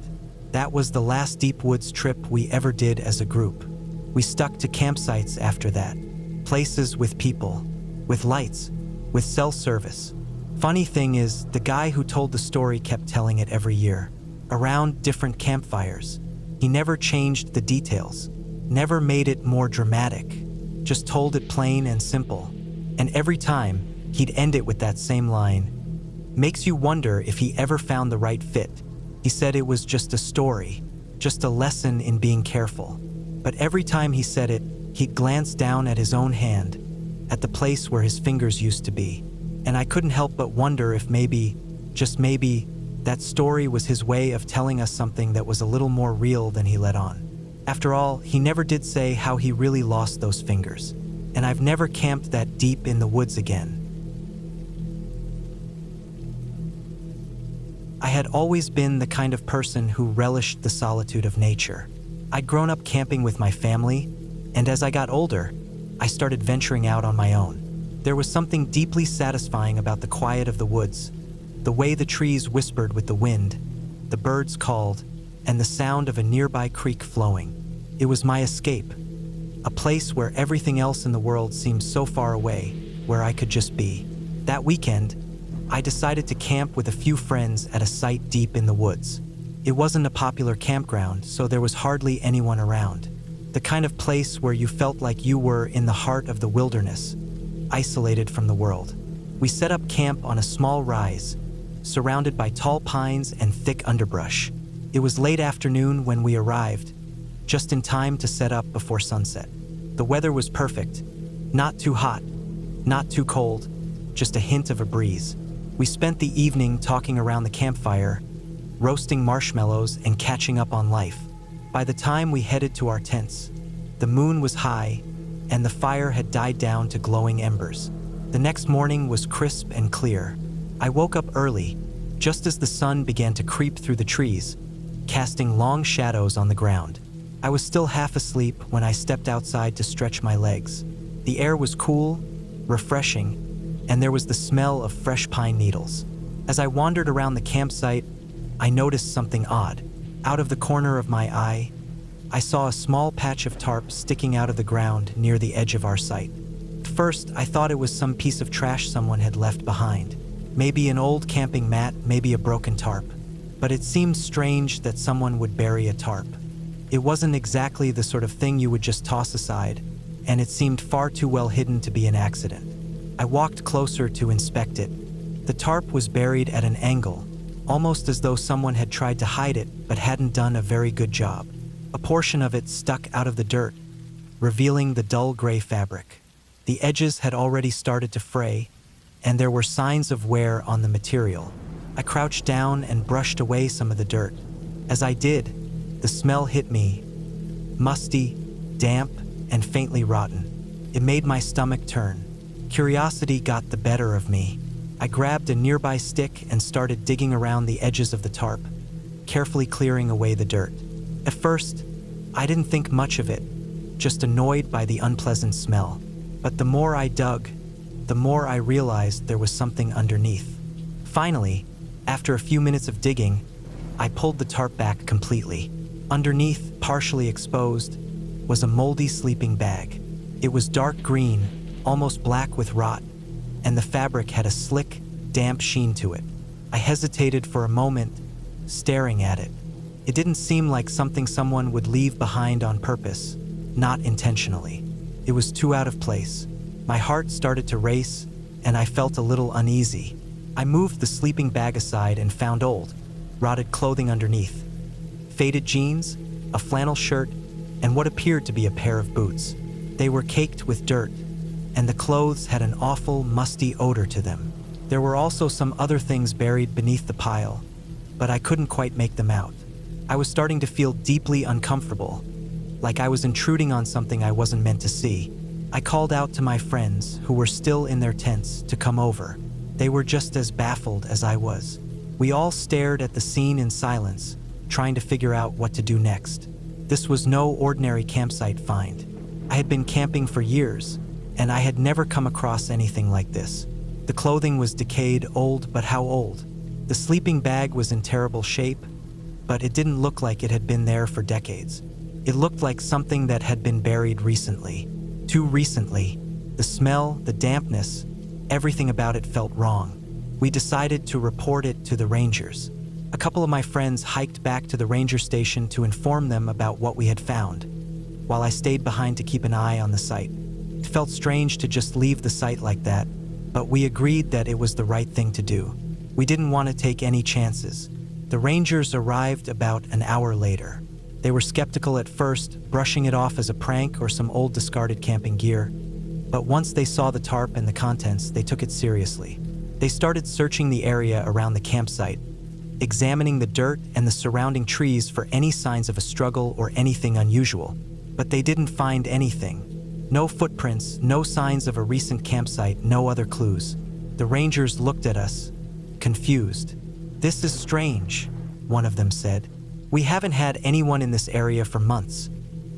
That was the last deep woods trip we ever did as a group. We stuck to campsites after that, places with people, with lights, with cell service. Funny thing is, the guy who told the story kept telling it every year, around different campfires. He never changed the details, never made it more dramatic, just told it plain and simple. And every time, he'd end it with that same line. Makes you wonder if he ever found the right fit. He said it was just a story, just a lesson in being careful. But every time he said it, he'd glance down at his own hand, at the place where his fingers used to be. And I couldn't help but wonder if maybe, just maybe, that story was his way of telling us something that was a little more real than he let on. After all, he never did say how he really lost those fingers. And I've never camped that deep in the woods again. I had always been the kind of person who relished the solitude of nature. I'd grown up camping with my family, and as I got older, I started venturing out on my own. There was something deeply satisfying about the quiet of the woods, the way the trees whispered with the wind, the birds called, and the sound of a nearby creek flowing. It was my escape, a place where everything else in the world seemed so far away, where I could just be. That weekend, I decided to camp with a few friends at a site deep in the woods. It wasn't a popular campground, so there was hardly anyone around. The kind of place where you felt like you were in the heart of the wilderness, isolated from the world. We set up camp on a small rise, surrounded by tall pines and thick underbrush. It was late afternoon when we arrived, just in time to set up before sunset. The weather was perfect, not too hot, not too cold, just a hint of a breeze. We spent the evening talking around the campfire, roasting marshmallows and catching up on life. By the time we headed to our tents, the moon was high and the fire had died down to glowing embers. The next morning was crisp and clear. I woke up early, just as the sun began to creep through the trees, casting long shadows on the ground. I was still half asleep when I stepped outside to stretch my legs. The air was cool, refreshing, and there was the smell of fresh pine needles. As I wandered around the campsite, I noticed something odd. Out of the corner of my eye, I saw a small patch of tarp sticking out of the ground near the edge of our site. At first, I thought it was some piece of trash someone had left behind. Maybe an old camping mat, maybe a broken tarp. But it seemed strange that someone would bury a tarp. It wasn't exactly the sort of thing you would just toss aside, and it seemed far too well hidden to be an accident. I walked closer to inspect it. The tarp was buried at an angle, almost as though someone had tried to hide it but hadn't done a very good job. A portion of it stuck out of the dirt, revealing the dull gray fabric. The edges had already started to fray, and there were signs of wear on the material. I crouched down and brushed away some of the dirt. As I did, the smell hit me, musty, damp, and faintly rotten. It made my stomach turn. Curiosity got the better of me. I grabbed a nearby stick and started digging around the edges of the tarp, carefully clearing away the dirt. At first, I didn't think much of it, just annoyed by the unpleasant smell. But the more I dug, the more I realized there was something underneath. Finally, after a few minutes of digging, I pulled the tarp back completely. Underneath, partially exposed, was a moldy sleeping bag. It was dark green, almost black with rot, and the fabric had a slick, damp sheen to it. I hesitated for a moment, staring at it. It didn't seem like something someone would leave behind on purpose, not intentionally. It was too out of place. My heart started to race, and I felt a little uneasy. I moved the sleeping bag aside and found old, rotted clothing underneath. Faded jeans, a flannel shirt, and what appeared to be a pair of boots. They were caked with dirt, and the clothes had an awful, musty odor to them. There were also some other things buried beneath the pile, but I couldn't quite make them out. I was starting to feel deeply uncomfortable, like I was intruding on something I wasn't meant to see. I called out to my friends, who were still in their tents, to come over. They were just as baffled as I was. We all stared at the scene in silence, trying to figure out what to do next. This was no ordinary campsite find. I had been camping for years, and I had never come across anything like this. The clothing was decayed, old, but how old? The sleeping bag was in terrible shape, but it didn't look like it had been there for decades. It looked like something that had been buried recently. Too recently. The smell, the dampness, everything about it felt wrong. We decided to report it to the rangers. A couple of my friends hiked back to the ranger station to inform them about what we had found, while I stayed behind to keep an eye on the site. It felt strange to just leave the site like that, but we agreed that it was the right thing to do. We didn't want to take any chances. The rangers arrived about an hour later. They were skeptical at first, brushing it off as a prank or some old discarded camping gear. But once they saw the tarp and the contents, they took it seriously. They started searching the area around the campsite, examining the dirt and the surrounding trees for any signs of a struggle or anything unusual. But they didn't find anything. No footprints, no signs of a recent campsite, no other clues. The rangers looked at us, confused. "This is strange," one of them said. "We haven't had anyone in this area for months,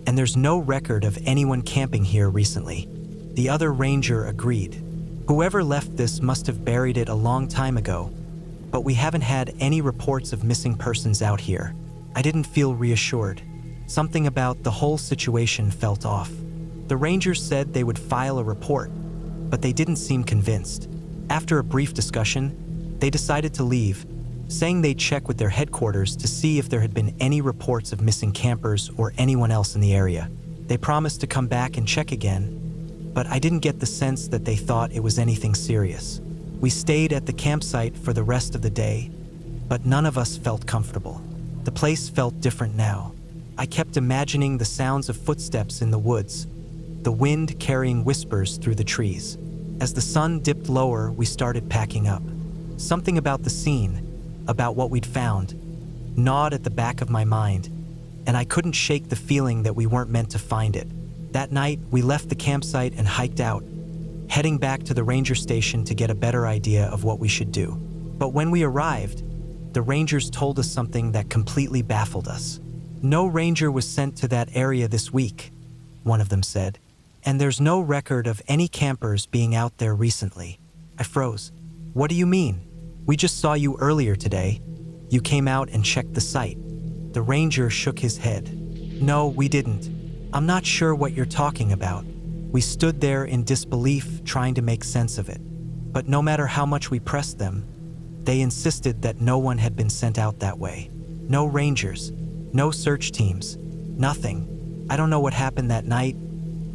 and there's no record of anyone camping here recently." The other ranger agreed. "Whoever left this must have buried it a long time ago, but we haven't had any reports of missing persons out here." I didn't feel reassured. Something about the whole situation felt off. The rangers said they would file a report, but they didn't seem convinced. After a brief discussion, they decided to leave, saying they'd check with their headquarters to see if there had been any reports of missing campers or anyone else in the area. They promised to come back and check again, but I didn't get the sense that they thought it was anything serious. We stayed at the campsite for the rest of the day, but none of us felt comfortable. The place felt different now. I kept imagining the sounds of footsteps in the woods, the wind carrying whispers through the trees. As the sun dipped lower, we started packing up. Something about the scene, about what we'd found, gnawed at the back of my mind, and I couldn't shake the feeling that we weren't meant to find it. That night, we left the campsite and hiked out, heading back to the ranger station to get a better idea of what we should do. But when we arrived, the rangers told us something that completely baffled us. "No ranger was sent to that area this week," one of them said, "and there's no record of any campers being out there recently." I froze. "What do you mean? We just saw you earlier today. You came out and checked the site." The ranger shook his head. "No, we didn't. I'm not sure what you're talking about." We stood there in disbelief, trying to make sense of it. But no matter how much we pressed them, they insisted that no one had been sent out that way. No rangers, no search teams, nothing. I don't know what happened that night,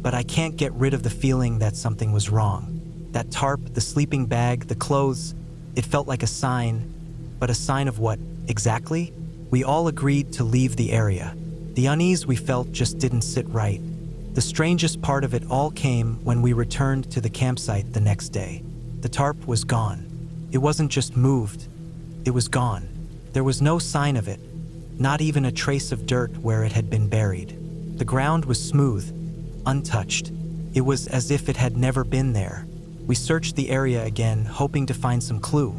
but I can't get rid of the feeling that something was wrong. That tarp, the sleeping bag, the clothes, it felt like a sign, but a sign of what, exactly? We all agreed to leave the area. The unease we felt just didn't sit right. The strangest part of it all came when we returned to the campsite the next day. The tarp was gone. It wasn't just moved, it was gone. There was no sign of it, not even a trace of dirt where it had been buried. The ground was smooth, untouched. It was as if it had never been there. We searched the area again, hoping to find some clue.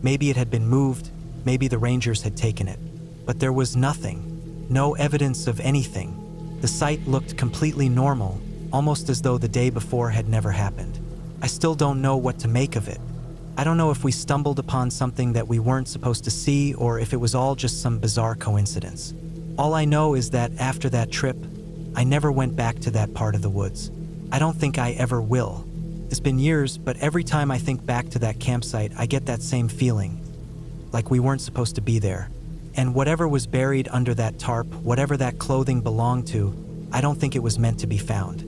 Maybe it had been moved, maybe the rangers had taken it. But there was nothing, no evidence of anything. The site looked completely normal, almost as though the day before had never happened. I still don't know what to make of it. I don't know if we stumbled upon something that we weren't supposed to see or if it was all just some bizarre coincidence. All I know is that after that trip, I never went back to that part of the woods. I don't think I ever will. It's been years, but every time I think back to that campsite, I get that same feeling, like we weren't supposed to be there. And whatever was buried under that tarp, whatever that clothing belonged to, I don't think it was meant to be found.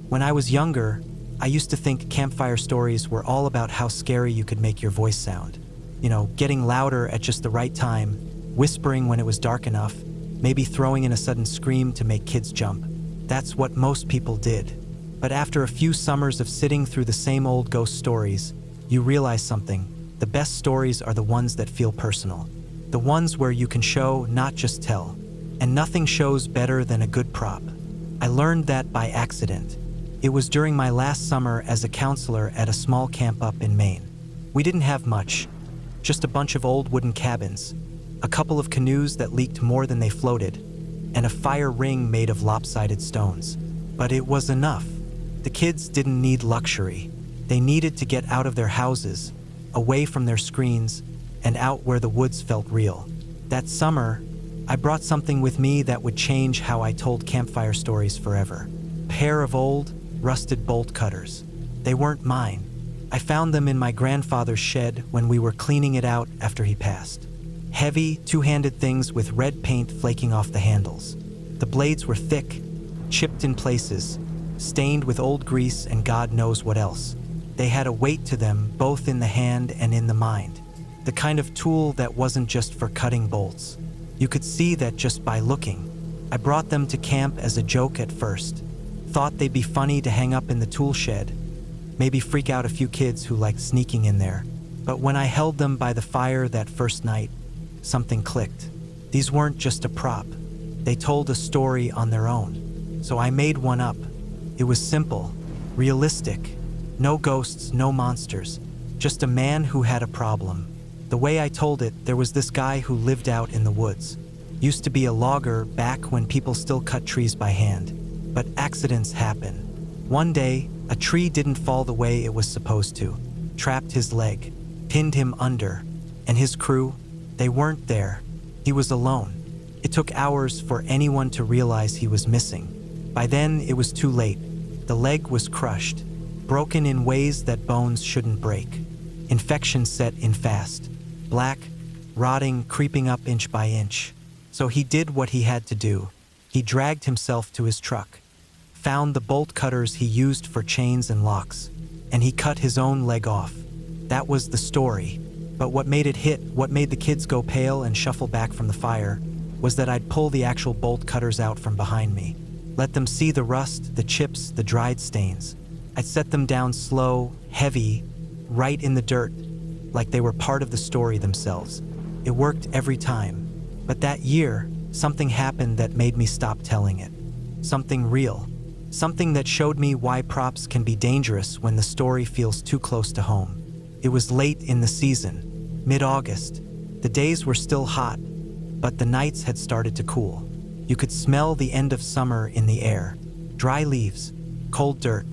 When I was younger, I used to think campfire stories were all about how scary you could make your voice sound. You know, getting louder at just the right time, whispering when it was dark enough, maybe throwing in a sudden scream to make kids jump. That's what most people did. But after a few summers of sitting through the same old ghost stories, you realize something. The best stories are the ones that feel personal. The ones where you can show, not just tell. And nothing shows better than a good prop. I learned that by accident. It was during my last summer as a counselor at a small camp up in Maine. We didn't have much, just a bunch of old wooden cabins, a couple of canoes that leaked more than they floated, and a fire ring made of lopsided stones. But it was enough. The kids didn't need luxury. They needed to get out of their houses, away from their screens, and out where the woods felt real. That summer, I brought something with me that would change how I told campfire stories forever. A pair of old, rusted bolt cutters. They weren't mine. I found them in my grandfather's shed when we were cleaning it out after he passed. Heavy, two-handed things with red paint flaking off the handles. The blades were thick, chipped in places, stained with old grease and God knows what else. They had a weight to them, both in the hand and in the mind. The kind of tool that wasn't just for cutting bolts. You could see that just by looking. I brought them to camp as a joke at first. Thought they'd be funny to hang up in the tool shed, maybe freak out a few kids who liked sneaking in there. But when I held them by the fire that first night, something clicked. These weren't just a prop. They told a story on their own. So I made one up. It was simple, realistic. No ghosts, no monsters. Just a man who had a problem. The way I told it, there was this guy who lived out in the woods. Used to be a logger back when people still cut trees by hand. But accidents happen. One day, a tree didn't fall the way it was supposed to. Trapped his leg, pinned him under, and his crew, they weren't there. He was alone. It took hours for anyone to realize he was missing. By then, it was too late. The leg was crushed, broken in ways that bones shouldn't break. Infection set in fast. Black, rotting, creeping up inch by inch. So he did what he had to do. He dragged himself to his truck, found the bolt cutters he used for chains and locks, and he cut his own leg off. That was the story. But what made it hit, what made the kids go pale and shuffle back from the fire, was that I'd pull the actual bolt cutters out from behind me. Let them see the rust, the chips, the dried stains. I'd set them down slow, heavy, right in the dirt, like they were part of the story themselves. It worked every time. But that year, something happened that made me stop telling it. Something real. Something that showed me why props can be dangerous when the story feels too close to home. It was late in the season, mid-August. The days were still hot, but the nights had started to cool. You could smell the end of summer in the air. Dry leaves, cold dirt,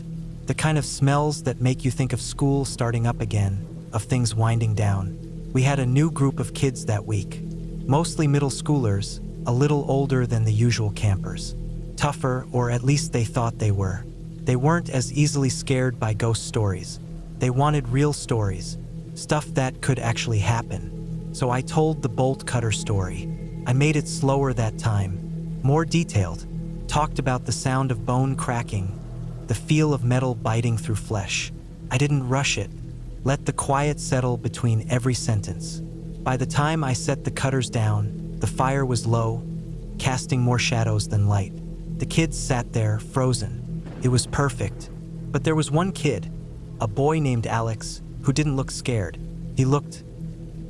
the kind of smells that make you think of school starting up again, of things winding down. We had a new group of kids that week, mostly middle schoolers, a little older than the usual campers. Tougher, or at least they thought they were. They weren't as easily scared by ghost stories. They wanted real stories, stuff that could actually happen. So I told the bolt cutter story. I made it slower that time, more detailed, talked about the sound of bone cracking, the feel of metal biting through flesh. I didn't rush it, let the quiet settle between every sentence. By the time I set the cutters down, the fire was low, casting more shadows than light. The kids sat there, frozen. It was perfect. But there was one kid, a boy named Alex, who didn't look scared. He looked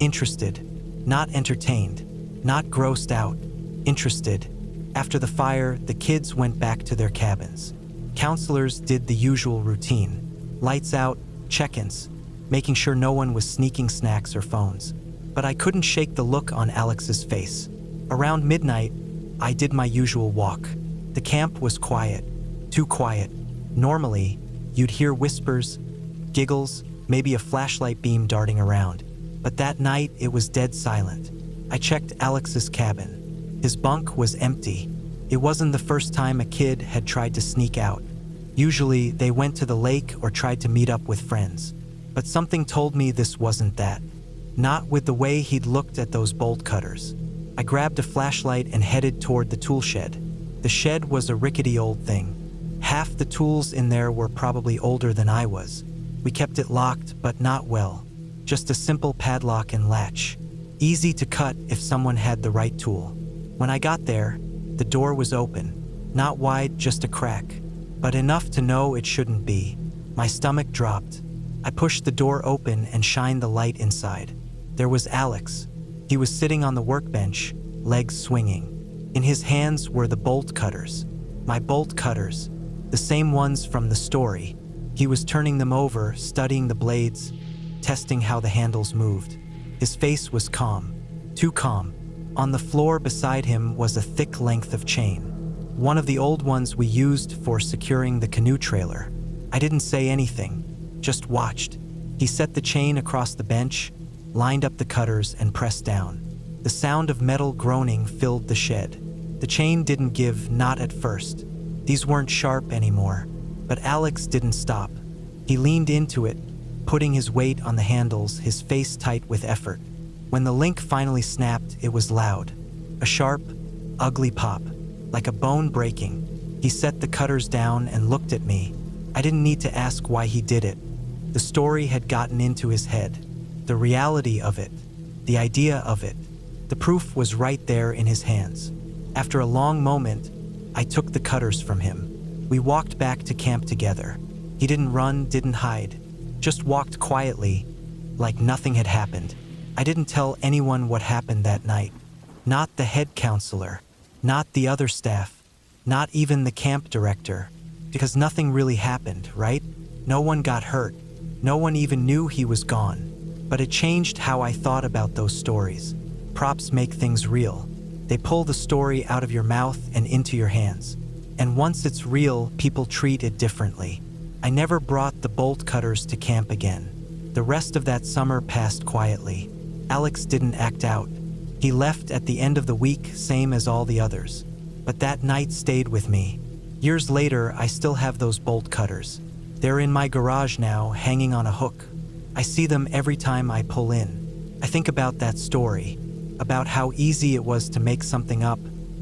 interested, not entertained, not grossed out, interested. After the fire, the kids went back to their cabins. Counselors did the usual routine. Lights out, check-ins, making sure no one was sneaking snacks or phones. But I couldn't shake the look on Alex's face. Around midnight, I did my usual walk. The camp was quiet, too quiet. Normally, you'd hear whispers, giggles, maybe a flashlight beam darting around. But that night, it was dead silent. I checked Alex's cabin. His bunk was empty. It wasn't the first time a kid had tried to sneak out. Usually, they went to the lake or tried to meet up with friends. But something told me this wasn't that. Not with the way he'd looked at those bolt cutters. I grabbed a flashlight and headed toward the tool shed. The shed was a rickety old thing. Half the tools in there were probably older than I was. We kept it locked, but not well. Just a simple padlock and latch. Easy to cut if someone had the right tool. When I got there, the door was open. Not wide, just a crack. But enough to know it shouldn't be. My stomach dropped. I pushed the door open and shined the light inside. There was Alex. He was sitting on the workbench, legs swinging. In his hands were the bolt cutters. My bolt cutters. The same ones from the story. He was turning them over, studying the blades, testing how the handles moved. His face was calm. Too calm. On the floor beside him was a thick length of chain. One of the old ones we used for securing the canoe trailer. I didn't say anything, just watched. He set the chain across the bench, lined up the cutters, and pressed down. The sound of metal groaning filled the shed. The chain didn't give, not at first. These weren't sharp anymore. But Alex didn't stop. He leaned into it, putting his weight on the handles, his face tight with effort. When the link finally snapped, it was loud. A sharp, ugly pop, like a bone breaking. He set the cutters down and looked at me. I didn't need to ask why he did it. The story had gotten into his head. The reality of it. The idea of it. The proof was right there in his hands. After a long moment, I took the cutters from him. We walked back to camp together. He didn't run, didn't hide. Just walked quietly, like nothing had happened. I didn't tell anyone what happened that night. Not the head counselor. Not the other staff. Not even the camp director. Because nothing really happened, right? No one got hurt. No one even knew he was gone. But it changed how I thought about those stories. Props make things real. They pull the story out of your mouth and into your hands. And once it's real, people treat it differently. I never brought the bolt cutters to camp again. The rest of that summer passed quietly. Alex didn't act out. He left at the end of the week, same as all the others. But that night stayed with me. Years later, I still have those bolt cutters. They're in my garage now, hanging on a hook. I see them every time I pull in. I think about that story. about how easy it was to make something up,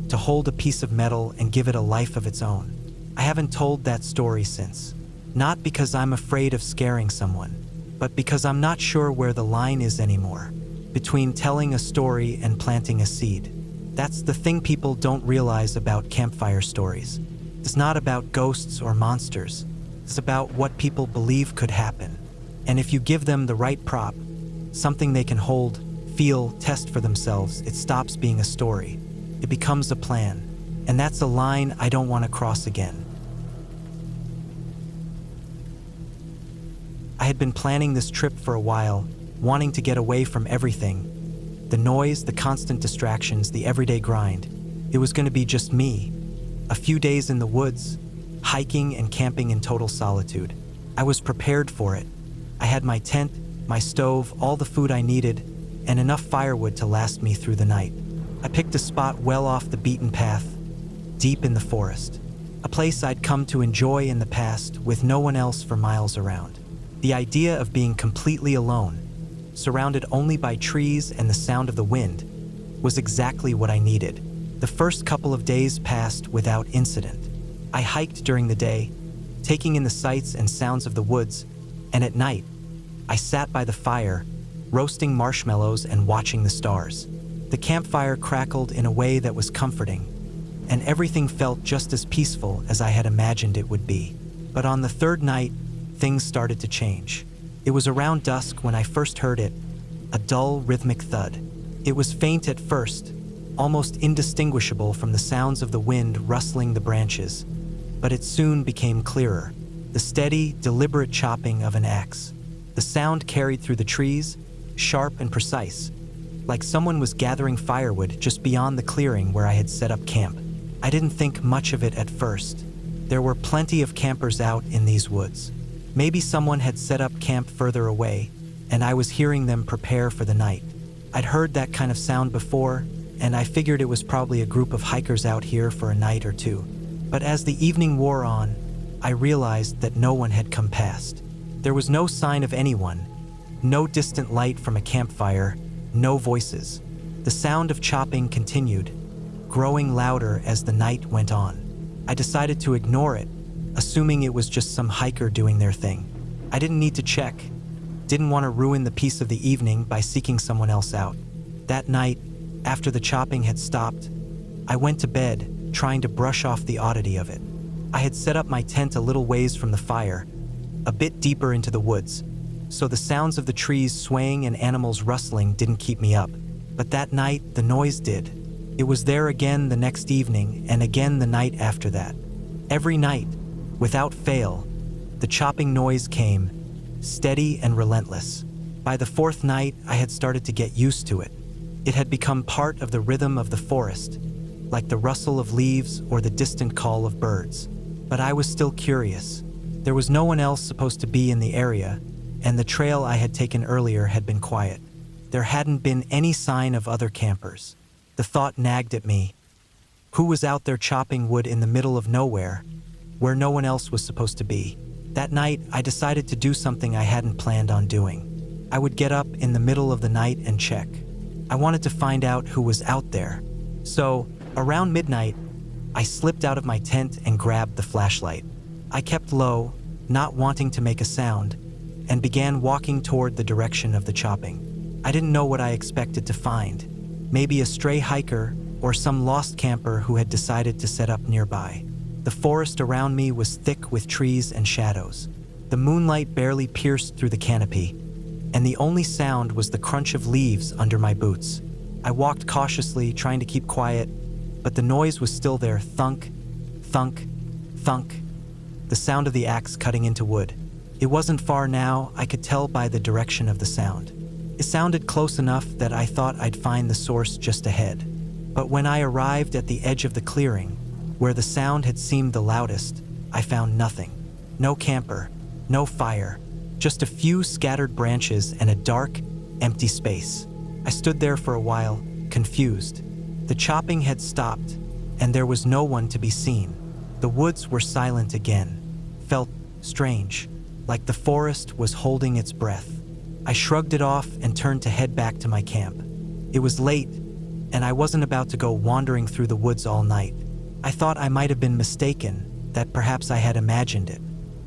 to hold a piece of metal and give it a life of its own. I haven't told that story since. Not because I'm afraid of scaring someone, but because I'm not sure where the line is anymore, between telling a story and planting a seed. That's the thing people don't realize about campfire stories. It's not about ghosts or monsters. It's about what people believe could happen. And if you give them the right prop, something they can hold, feel, test for themselves, it stops being a story. It becomes a plan. And that's a line I don't want to cross again. I had been planning this trip for a while, wanting to get away from everything. The noise, the constant distractions, the everyday grind. It was going to be just me. A few days in the woods, hiking and camping in total solitude. I was prepared for it. I had my tent, my stove, all the food I needed, and enough firewood to last me through the night. I picked a spot well off the beaten path, deep in the forest. A place I'd come to enjoy in the past with no one else for miles around. The idea of being completely alone, surrounded only by trees and the sound of the wind, was exactly what I needed. The first couple of days passed without incident. I hiked during the day, taking in the sights and sounds of the woods, and at night, I sat by the fire, roasting marshmallows and watching the stars. The campfire crackled in a way that was comforting, and everything felt just as peaceful as I had imagined it would be. But on the third night, things started to change. It was around dusk when I first heard it, a dull, rhythmic thud. It was faint at first, almost indistinguishable from the sounds of the wind rustling the branches, but it soon became clearer. The steady, deliberate chopping of an axe. The sound carried through the trees, sharp and precise, like someone was gathering firewood just beyond the clearing where I had set up camp. I didn't think much of it at first. There were plenty of campers out in these woods. Maybe someone had set up camp further away, and I was hearing them prepare for the night. I'd heard that kind of sound before, and I figured it was probably a group of hikers out here for a night or two. But as the evening wore on, I realized that no one had come past. There was no sign of anyone, no distant light from a campfire, no voices. The sound of chopping continued, growing louder as the night went on. I decided to ignore it, assuming it was just some hiker doing their thing. I didn't need to check, didn't want to ruin the peace of the evening by seeking someone else out. That night, after the chopping had stopped, I went to bed, trying to brush off the oddity of it. I had set up my tent a little ways from the fire, a bit deeper into the woods, so the sounds of the trees swaying and animals rustling didn't keep me up. But that night, the noise did. It was there again the next evening and again the night after that. Every night, without fail, the chopping noise came, steady and relentless. By the fourth night, I had started to get used to it. It had become part of the rhythm of the forest, like the rustle of leaves or the distant call of birds. But I was still curious. There was no one else supposed to be in the area, and the trail I had taken earlier had been quiet. There hadn't been any sign of other campers. The thought nagged at me. Who was out there chopping wood in the middle of nowhere, where no one else was supposed to be? That night, I decided to do something I hadn't planned on doing. I would get up in the middle of the night and check. I wanted to find out who was out there. So, around midnight, I slipped out of my tent and grabbed the flashlight. I kept low, not wanting to make a sound, and began walking toward the direction of the chopping. I didn't know what I expected to find. Maybe a stray hiker or some lost camper who had decided to set up nearby. The forest around me was thick with trees and shadows. The moonlight barely pierced through the canopy, and the only sound was the crunch of leaves under my boots. I walked cautiously, trying to keep quiet, but the noise was still there. Thunk, thunk, thunk. The sound of the axe cutting into wood. It wasn't far now, I could tell by the direction of the sound. It sounded close enough that I thought I'd find the source just ahead. But when I arrived at the edge of the clearing, where the sound had seemed the loudest, I found nothing. No camper, no fire, just a few scattered branches and a dark, empty space. I stood there for a while, confused. The chopping had stopped, and there was no one to be seen. The woods were silent again. Felt strange, like the forest was holding its breath. I shrugged it off and turned to head back to my camp. It was late, and I wasn't about to go wandering through the woods all night. I thought I might have been mistaken, that perhaps I had imagined it.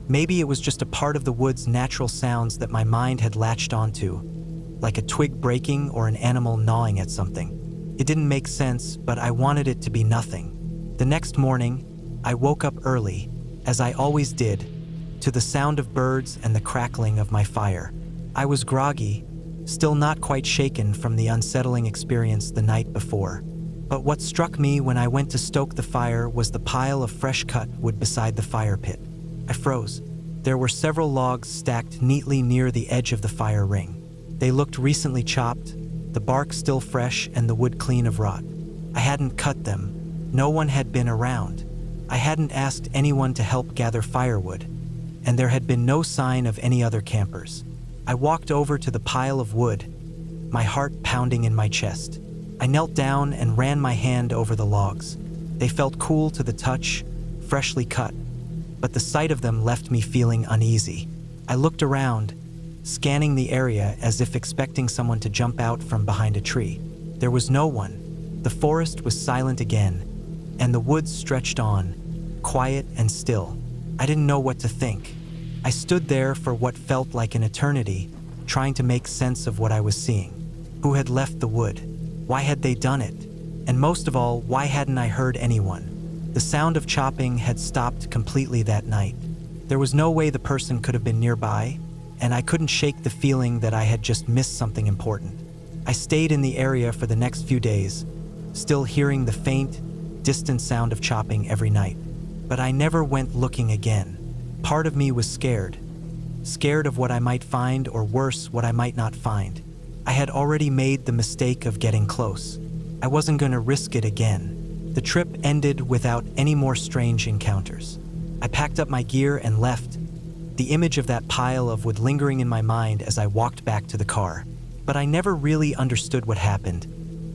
Maybe it was just a part of the wood's natural sounds that my mind had latched onto, like a twig breaking or an animal gnawing at something. It didn't make sense, but I wanted it to be nothing. The next morning, I woke up early, as I always did, to the sound of birds and the crackling of my fire. I was groggy, still not quite shaken from the unsettling experience the night before. But what struck me when I went to stoke the fire was the pile of fresh-cut wood beside the fire pit. I froze. There were several logs stacked neatly near the edge of the fire ring. They looked recently chopped, the bark still fresh and the wood clean of rot. I hadn't cut them. No one had been around. I hadn't asked anyone to help gather firewood, and there had been no sign of any other campers. I walked over to the pile of wood, my heart pounding in my chest. I knelt down and ran my hand over the logs. They felt cool to the touch, freshly cut, but the sight of them left me feeling uneasy. I looked around, scanning the area as if expecting someone to jump out from behind a tree. There was no one. The forest was silent again, and the woods stretched on, quiet and still. I didn't know what to think. I stood there for what felt like an eternity, trying to make sense of what I was seeing. Who had left the wood? Why had they done it? And most of all, why hadn't I heard anyone? The sound of chopping had stopped completely that night. There was no way the person could have been nearby, and I couldn't shake the feeling that I had just missed something important. I stayed in the area for the next few days, still hearing the faint, distant sound of chopping every night. But I never went looking again. Part of me was scared of what I might find, or worse, what I might not find. I had already made the mistake of getting close. I wasn't going to risk it again. The trip ended without any more strange encounters. I packed up my gear and left, the image of that pile of wood lingering in my mind as I walked back to the car. But I never really understood what happened,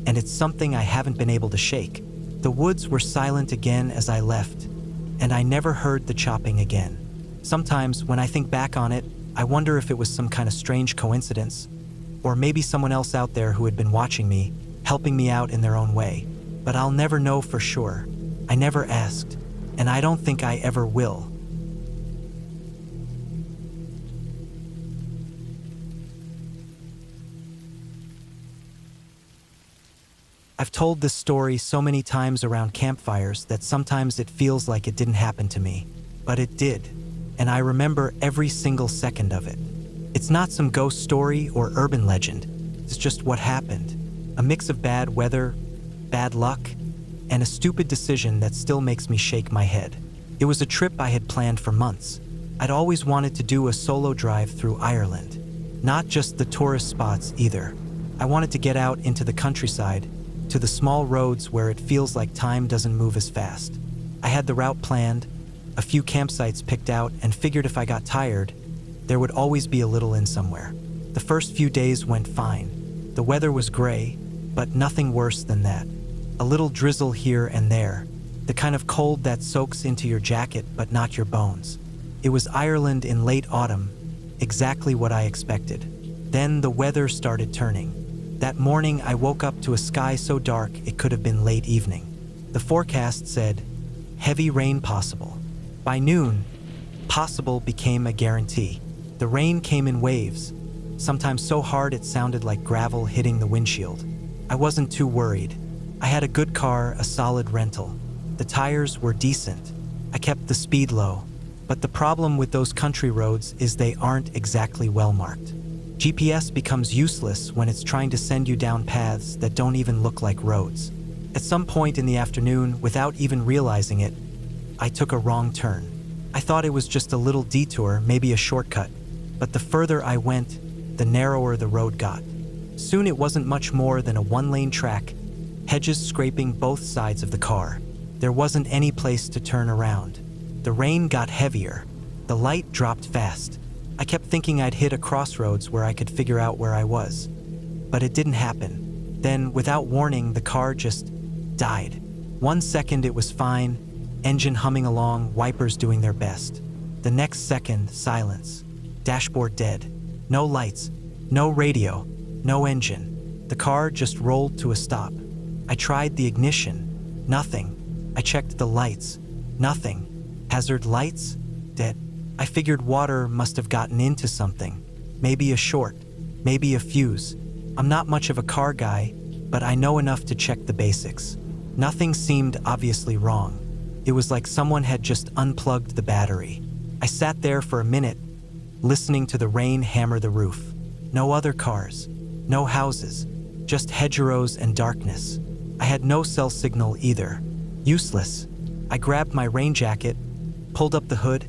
and it's something I haven't been able to shake. The woods were silent again as I left, and I never heard the chopping again. Sometimes, when I think back on it, I wonder if it was some kind of strange coincidence, or maybe someone else out there who had been watching me, helping me out in their own way. But I'll never know for sure. I never asked, and I don't think I ever will. I've told this story so many times around campfires that sometimes it feels like it didn't happen to me. But it did, and I remember every single second of it. It's not some ghost story or urban legend. It's just what happened. A mix of bad weather, bad luck, and a stupid decision that still makes me shake my head. It was a trip I had planned for months. I'd always wanted to do a solo drive through Ireland. Not just the tourist spots either. I wanted to get out into the countryside, to the small roads where it feels like time doesn't move as fast. I had the route planned, a few campsites picked out, and figured if I got tired, there would always be a little inn somewhere. The first few days went fine. The weather was gray, but nothing worse than that. A little drizzle here and there, the kind of cold that soaks into your jacket but not your bones. It was Ireland in late autumn, exactly what I expected. Then the weather started turning. That morning I woke up to a sky so dark it could have been late evening. The forecast said, heavy rain possible. By noon, possible became a guarantee. The rain came in waves, sometimes so hard it sounded like gravel hitting the windshield. I wasn't too worried. I had a good car, a solid rental. The tires were decent. I kept the speed low. But the problem with those country roads is they aren't exactly well marked. GPS becomes useless when it's trying to send you down paths that don't even look like roads. At some point in the afternoon, without even realizing it, I took a wrong turn. I thought it was just a little detour, maybe a shortcut. But the further I went, the narrower the road got. Soon it wasn't much more than a one-lane track, hedges scraping both sides of the car. There wasn't any place to turn around. The rain got heavier. The light dropped fast. I kept thinking I'd hit a crossroads where I could figure out where I was. But it didn't happen. Then, without warning, the car just died. 1 second it was fine, engine humming along, wipers doing their best. The next second, silence. Dashboard dead. No lights, no radio, no engine. The car just rolled to a stop. I tried the ignition. Nothing. I checked the lights. Nothing. Hazard lights? Dead. I figured water must have gotten into something. Maybe a short. Maybe a fuse. I'm not much of a car guy, but I know enough to check the basics. Nothing seemed obviously wrong. It was like someone had just unplugged the battery. I sat there for a minute, listening to the rain hammer the roof. No other cars. No houses. Just hedgerows and darkness. I had no cell signal either. Useless. I grabbed my rain jacket, pulled up the hood,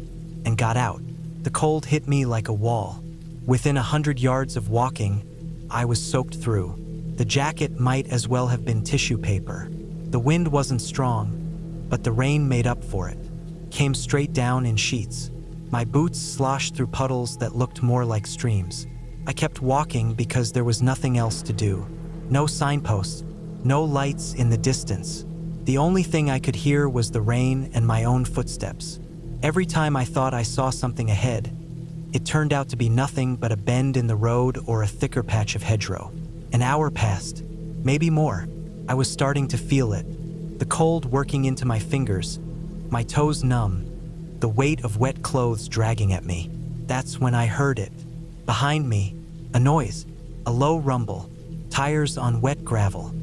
and got out. The cold hit me like a wall. Within 100 yards of walking, I was soaked through. The jacket might as well have been tissue paper. The wind wasn't strong, but the rain made up for it. Came straight down in sheets. My boots sloshed through puddles that looked more like streams. I kept walking because there was nothing else to do. No signposts, no lights in the distance. The only thing I could hear was the rain and my own footsteps. Every time I thought I saw something ahead, it turned out to be nothing but a bend in the road or a thicker patch of hedgerow. An hour passed, maybe more. I was starting to feel it. The cold working into my fingers, my toes numb, the weight of wet clothes dragging at me. That's when I heard it. Behind me, a noise, a low rumble, tires on wet gravel,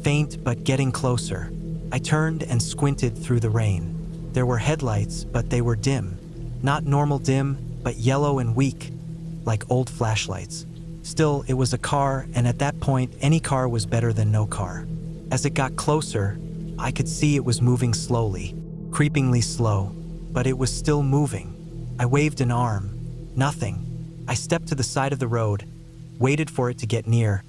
faint but getting closer. I turned and squinted through the rain. There were headlights, but they were dim. Not normal dim, but yellow and weak, like old flashlights. Still, it was a car, and at that point, any car was better than no car. As it got closer, I could see it was moving slowly, creepingly slow, but it was still moving. I waved an arm. Nothing. I stepped to the side of the road, waited for it to get near,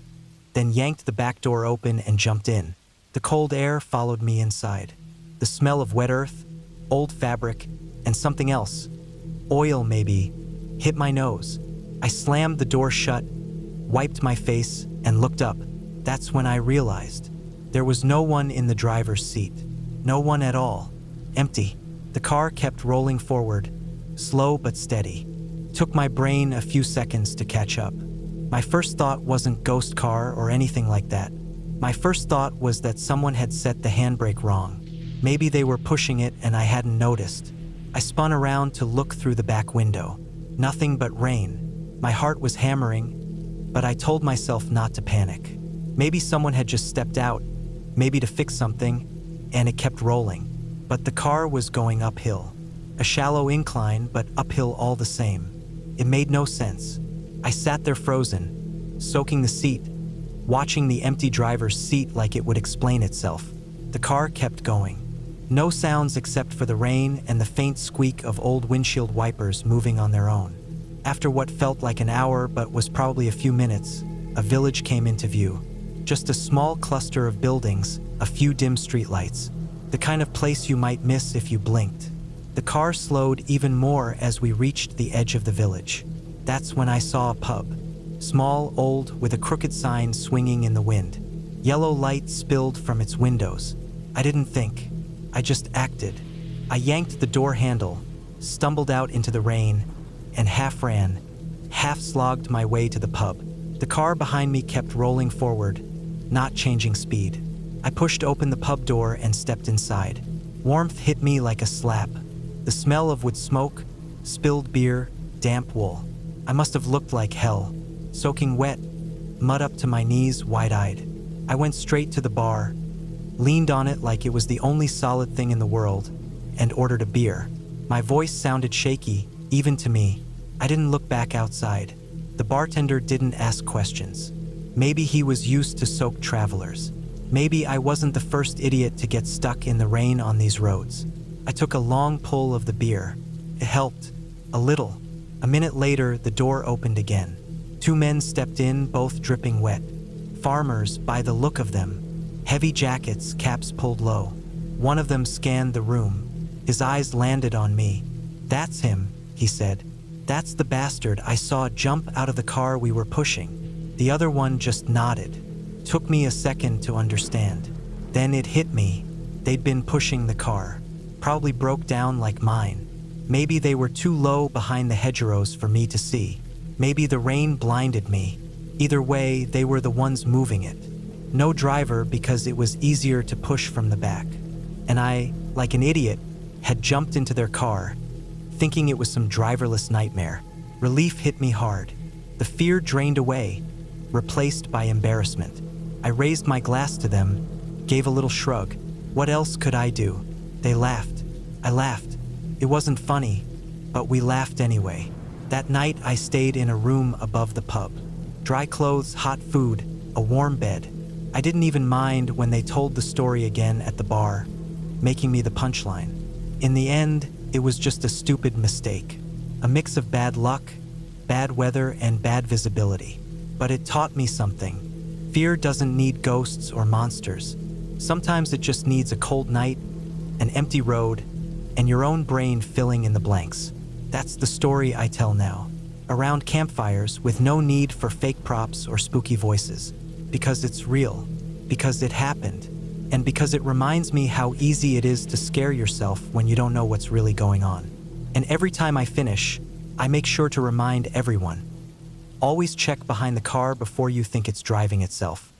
then yanked the back door open and jumped in. The cold air followed me inside. The smell of wet earth, old fabric, and something else, oil maybe, hit my nose. I slammed the door shut, wiped my face, and looked up. That's when I realized. There was no one in the driver's seat. No one at all. Empty. The car kept rolling forward, slow but steady. Took my brain a few seconds to catch up. My first thought wasn't ghost car or anything like that. My first thought was that someone had set the handbrake wrong. Maybe they were pushing it and I hadn't noticed. I spun around to look through the back window. Nothing but rain. My heart was hammering, but I told myself not to panic. Maybe someone had just stepped out, maybe to fix something, and it kept rolling. But the car was going uphill. A shallow incline, but uphill all the same. It made no sense. I sat there frozen, soaking the seat, watching the empty driver's seat like it would explain itself. The car kept going. No sounds except for the rain and the faint squeak of old windshield wipers moving on their own. After what felt like an hour but was probably a few minutes, a village came into view. Just a small cluster of buildings, a few dim streetlights. The kind of place you might miss if you blinked. The car slowed even more as we reached the edge of the village. That's when I saw a pub. Small, old, with a crooked sign swinging in the wind. Yellow light spilled from its windows. I didn't think. I just acted. I yanked the door handle, stumbled out into the rain, and half ran, half slogged my way to the pub. The car behind me kept rolling forward, not changing speed. I pushed open the pub door and stepped inside. Warmth hit me like a slap. The smell of wood smoke, spilled beer, damp wool. I must have looked like hell, soaking wet, mud up to my knees, wide-eyed. I went straight to the bar, leaned on it like it was the only solid thing in the world, and ordered a beer. My voice sounded shaky, even to me. I didn't look back outside. The bartender didn't ask questions. Maybe he was used to soaked travelers. Maybe I wasn't the first idiot to get stuck in the rain on these roads. I took a long pull of the beer. It helped. A little. A minute later, the door opened again. Two men stepped in, both dripping wet. Farmers, by the look of them. Heavy jackets, caps pulled low. One of them scanned the room. His eyes landed on me. "That's him," he said. "That's the bastard I saw jump out of the car we were pushing." The other one just nodded. Took me a second to understand. Then it hit me. They'd been pushing the car. Probably broke down like mine. Maybe they were too low behind the hedgerows for me to see. Maybe the rain blinded me. Either way, they were the ones moving it. No driver because it was easier to push from the back. And I, like an idiot, had jumped into their car, thinking it was some driverless nightmare. Relief hit me hard. The fear drained away, replaced by embarrassment. I raised my glass to them, gave a little shrug. What else could I do? They laughed. I laughed. It wasn't funny, but we laughed anyway. That night, I stayed in a room above the pub. Dry clothes, hot food, a warm bed. I didn't even mind when they told the story again at the bar, making me the punchline. In the end, it was just a stupid mistake. A mix of bad luck, bad weather, and bad visibility. But it taught me something. Fear doesn't need ghosts or monsters. Sometimes it just needs a cold night, an empty road, and your own brain filling in the blanks. That's the story I tell now. Around campfires with no need for fake props or spooky voices. Because it's real. Because it happened. And because it reminds me how easy it is to scare yourself when you don't know what's really going on. And every time I finish, I make sure to remind everyone. Always check behind the car before you think it's driving itself.